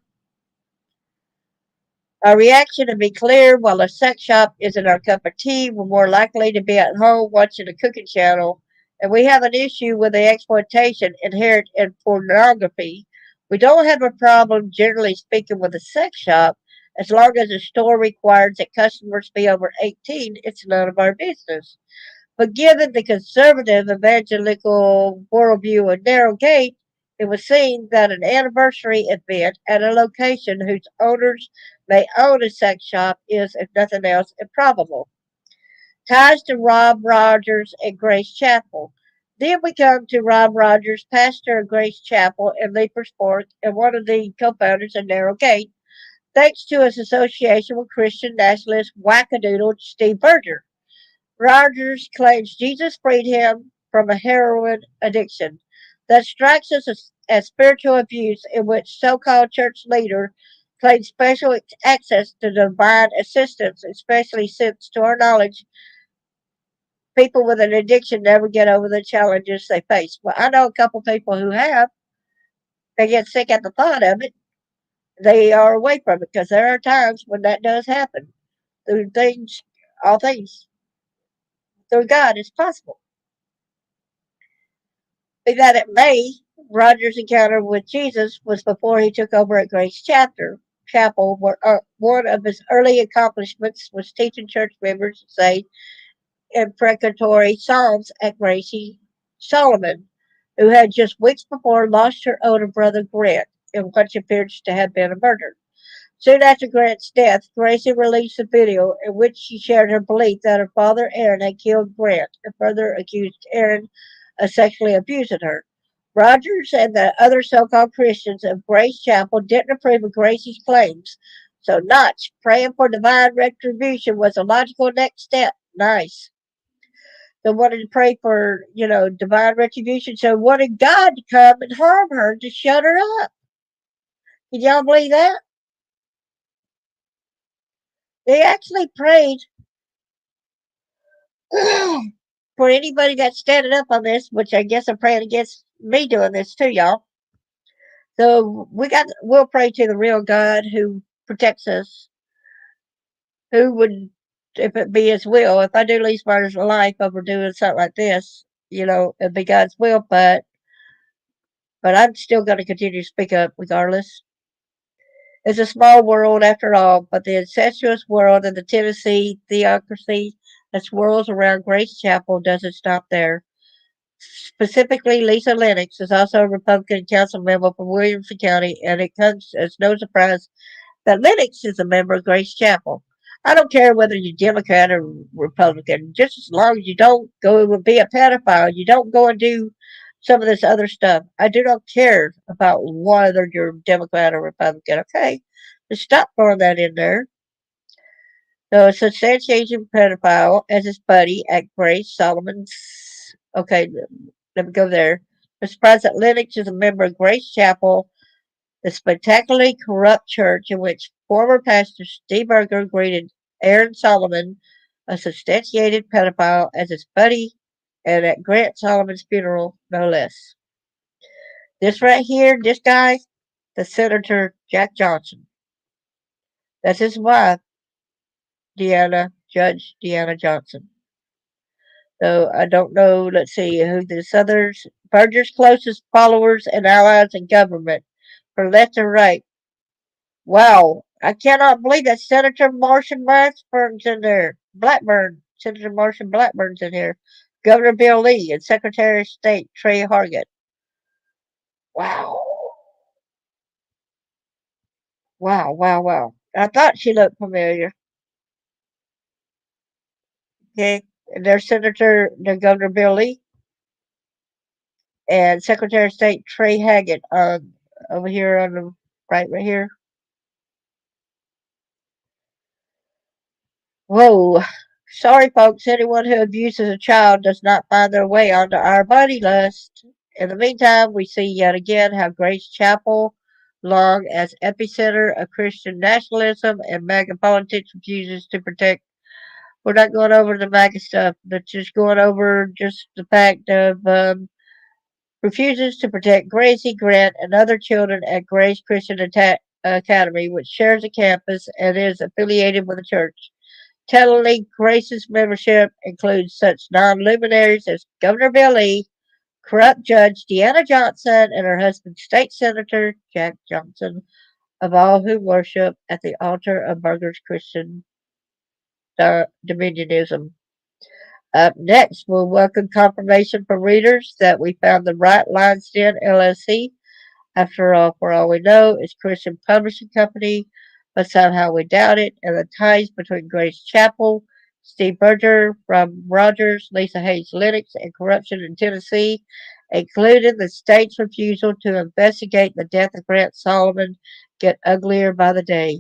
Our reaction to be clear, while a sex shop isn't our cup of tea, we're more likely to be at home watching a cooking channel, and we have an issue with the exploitation inherent in pornography. We don't have a problem, generally speaking, with a sex shop. As long as the store requires that customers be over 18, it's none of our business. But given the conservative evangelical worldview of Narrowgate, it was seen that an anniversary event at a location whose owners may own a sex shop is, if nothing else, improbable. Ties to Rob Rogers and Grace Chapel. Then we come to Rob Rogers, pastor of Grace Chapel in Leapers Fork and one of the co-founders of Narrowgate, thanks to his association with Christian nationalist wackadoodle Steve Berger. Rogers claims Jesus freed him from a heroin addiction. That strikes us as spiritual abuse in which so-called church leader claims special access to divine assistance, especially since, to our knowledge, people with an addiction never get over the challenges they face. Well, I know a couple people who have. They get sick at the thought of it. They are away from it because there are times when that does happen. Through things, all things through God is possible. Be that it may, Roger's encounter with Jesus was before he took over at Grace Chapel, where one of his early accomplishments was teaching church members to say imprecatory psalms at Gracie Solomon, who had just weeks before lost her older brother Grant in what appears to have been a murder. Soon after Grant's death, Gracie released a video in which she shared her belief that her father Aaron had killed Grant and further accused Aaron of sexually abusing her. Rogers and the other so-called Christians of Grace Chapel didn't approve of Gracie's claims, so Notch praying for divine retribution was a logical next step. Nice. They wanted to pray for, divine retribution, so wanted God to come and harm her to shut her up. Can y'all believe that? They actually prayed for anybody that's standing up on this, which I guess I'm praying against me doing this too, y'all. So we'll pray to the real God who protects us, who would, if it be his will, if I do lose my life over doing something like this, it'd be God's will, but I'm still going to continue to speak up regardless. It's a small world after all, but the incestuous world of the Tennessee theocracy that swirls around Grace Chapel doesn't stop there. Specifically, Lisa Lennox is also a Republican council member from Williamson County, and it comes as no surprise that Lennox is a member of Grace Chapel. I don't care whether you're Democrat or Republican, just as long as you don't go and be a pedophile, you don't go and do some of this other stuff. I do not care about whether you're Democrat or Republican, okay? Just stop throwing that in there. So, a substantiation pedophile as his buddy at Grace Solomon's. Okay, let me go there. Mr. President, Lennox is a member of Grace Chapel, the spectacularly corrupt church in which former pastor Steve Berger greeted Aaron Solomon, a substantiated pedophile, as his buddy, and at Grant Solomon's funeral, no less. This right here, this guy, the Senator Jack Johnson. That's his wife, Judge Deanna Johnson. So I don't know, let's see, who this others, Berger's closest followers and allies in government, from left and right. Wow, I cannot believe that Senator Martian Blackburn's in there. Senator Martian Blackburn's in here. Governor Bill Lee and Secretary of State Trey Hargett. Wow. Wow, wow, wow. I thought she looked familiar. Okay. And there's the Governor Bill Lee and Secretary of State Trey Haggett over here on the right here. Whoa. Sorry, folks. Anyone who abuses a child does not find their way onto our body list. In the meantime, we see yet again how Grace Chapel, long as epicenter of Christian nationalism and MAGA politics, refuses to protect. We're not going over the MAGA stuff, but just going over just the fact of refuses to protect Gracie, Grant, and other children at Grace Christian Academy, which shares a campus and is affiliated with the church. Tellingly, Grace's membership includes such non-luminaries as Governor Bill Lee, corrupt Judge Deanna Johnson, and her husband, State Senator Jack Johnson, of all who worship at the altar of Berger's Christian Dominionism. Up next, we'll welcome confirmation from readers that we found the right Lion's Den LLC. After all, for all we know, it's Christian Publishing Company, but somehow we doubt it, and the ties between Grace Chapel, Steve Berger, Rob Rogers, Lisa Hayes Lennox, and corruption in Tennessee, including the state's refusal to investigate the death of Grant Solomon, get uglier by the day.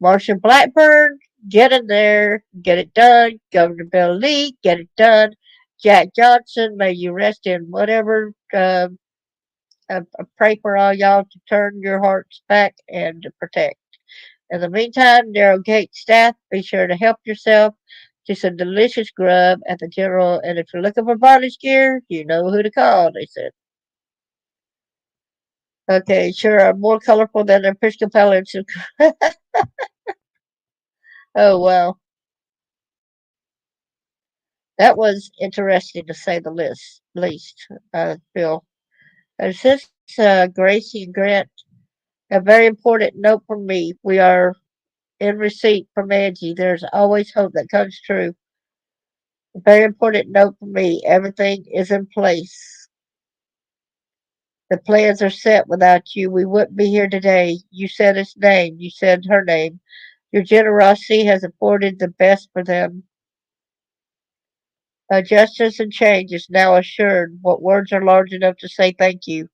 Marcia Blackburn, get in there, get it done. Governor Bill Lee, get it done. Jack Johnson, may you rest in whatever. I pray for all y'all to turn your hearts back and to protect. In the meantime, Narrow Gate staff, be sure to help yourself to some delicious grub at the General. And if you're looking for bondage gear, you know who to call, they said. Okay, sure are more colorful than their Episcopalians. Oh, well. That was interesting to say the least, Bill. And since Gracie and Grant, a very important note from me. We are in receipt from Angie. There's always hope that comes true. A very important note for me. Everything is in place. The plans are set. Without you, we wouldn't be here today. You said his name. You said her name. Your generosity has afforded the best for them. Justice and change is now assured. What words are large enough to say thank you?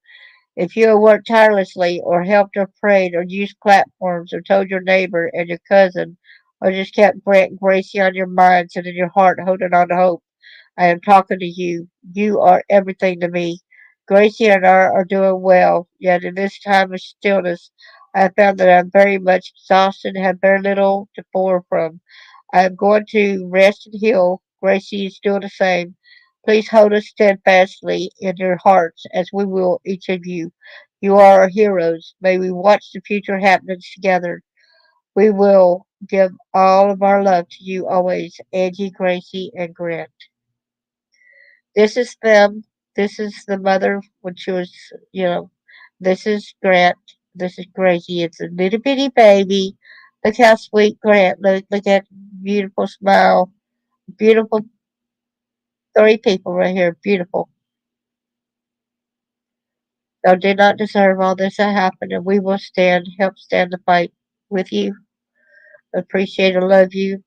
If you have worked tirelessly, or helped, or prayed, or used platforms, or told your neighbor and your cousin, or just kept Grant Gracie on your minds and in your heart, holding on to hope, I am talking to you. You are everything to me. Gracie and I are doing well, yet in this time of stillness, I have found that I am very much exhausted and have very little to pour from. I am going to rest and heal. Gracie is still the same. Please hold us steadfastly in your hearts, as we will each of you. You are our heroes. May we watch the future happenings together. We will give all of our love to you always, Angie, Gracie, and Grant. This is them. This is the mother when she was, this is Grant. This is Gracie. It's a little bitty baby. Look how sweet Grant. Look at beautiful smile. Beautiful three people right here. Beautiful. Thou did not deserve all this to happen, and we will help stand the fight with you. appreciate and love you.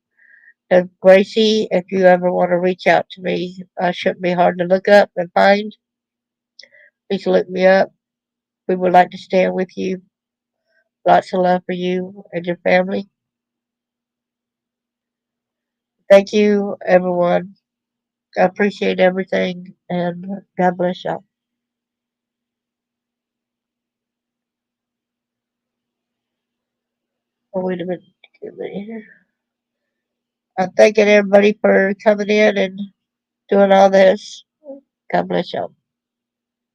And Gracie, if you ever want to reach out to me, I shouldn't be hard to look up and find. Please look me up. We would like to stand with you. Lots of love for you and your family. Thank you, everyone. I appreciate everything, and God bless y'all. Oh, wait a minute. Give me here. I'm thanking everybody for coming in and doing all this. God bless y'all.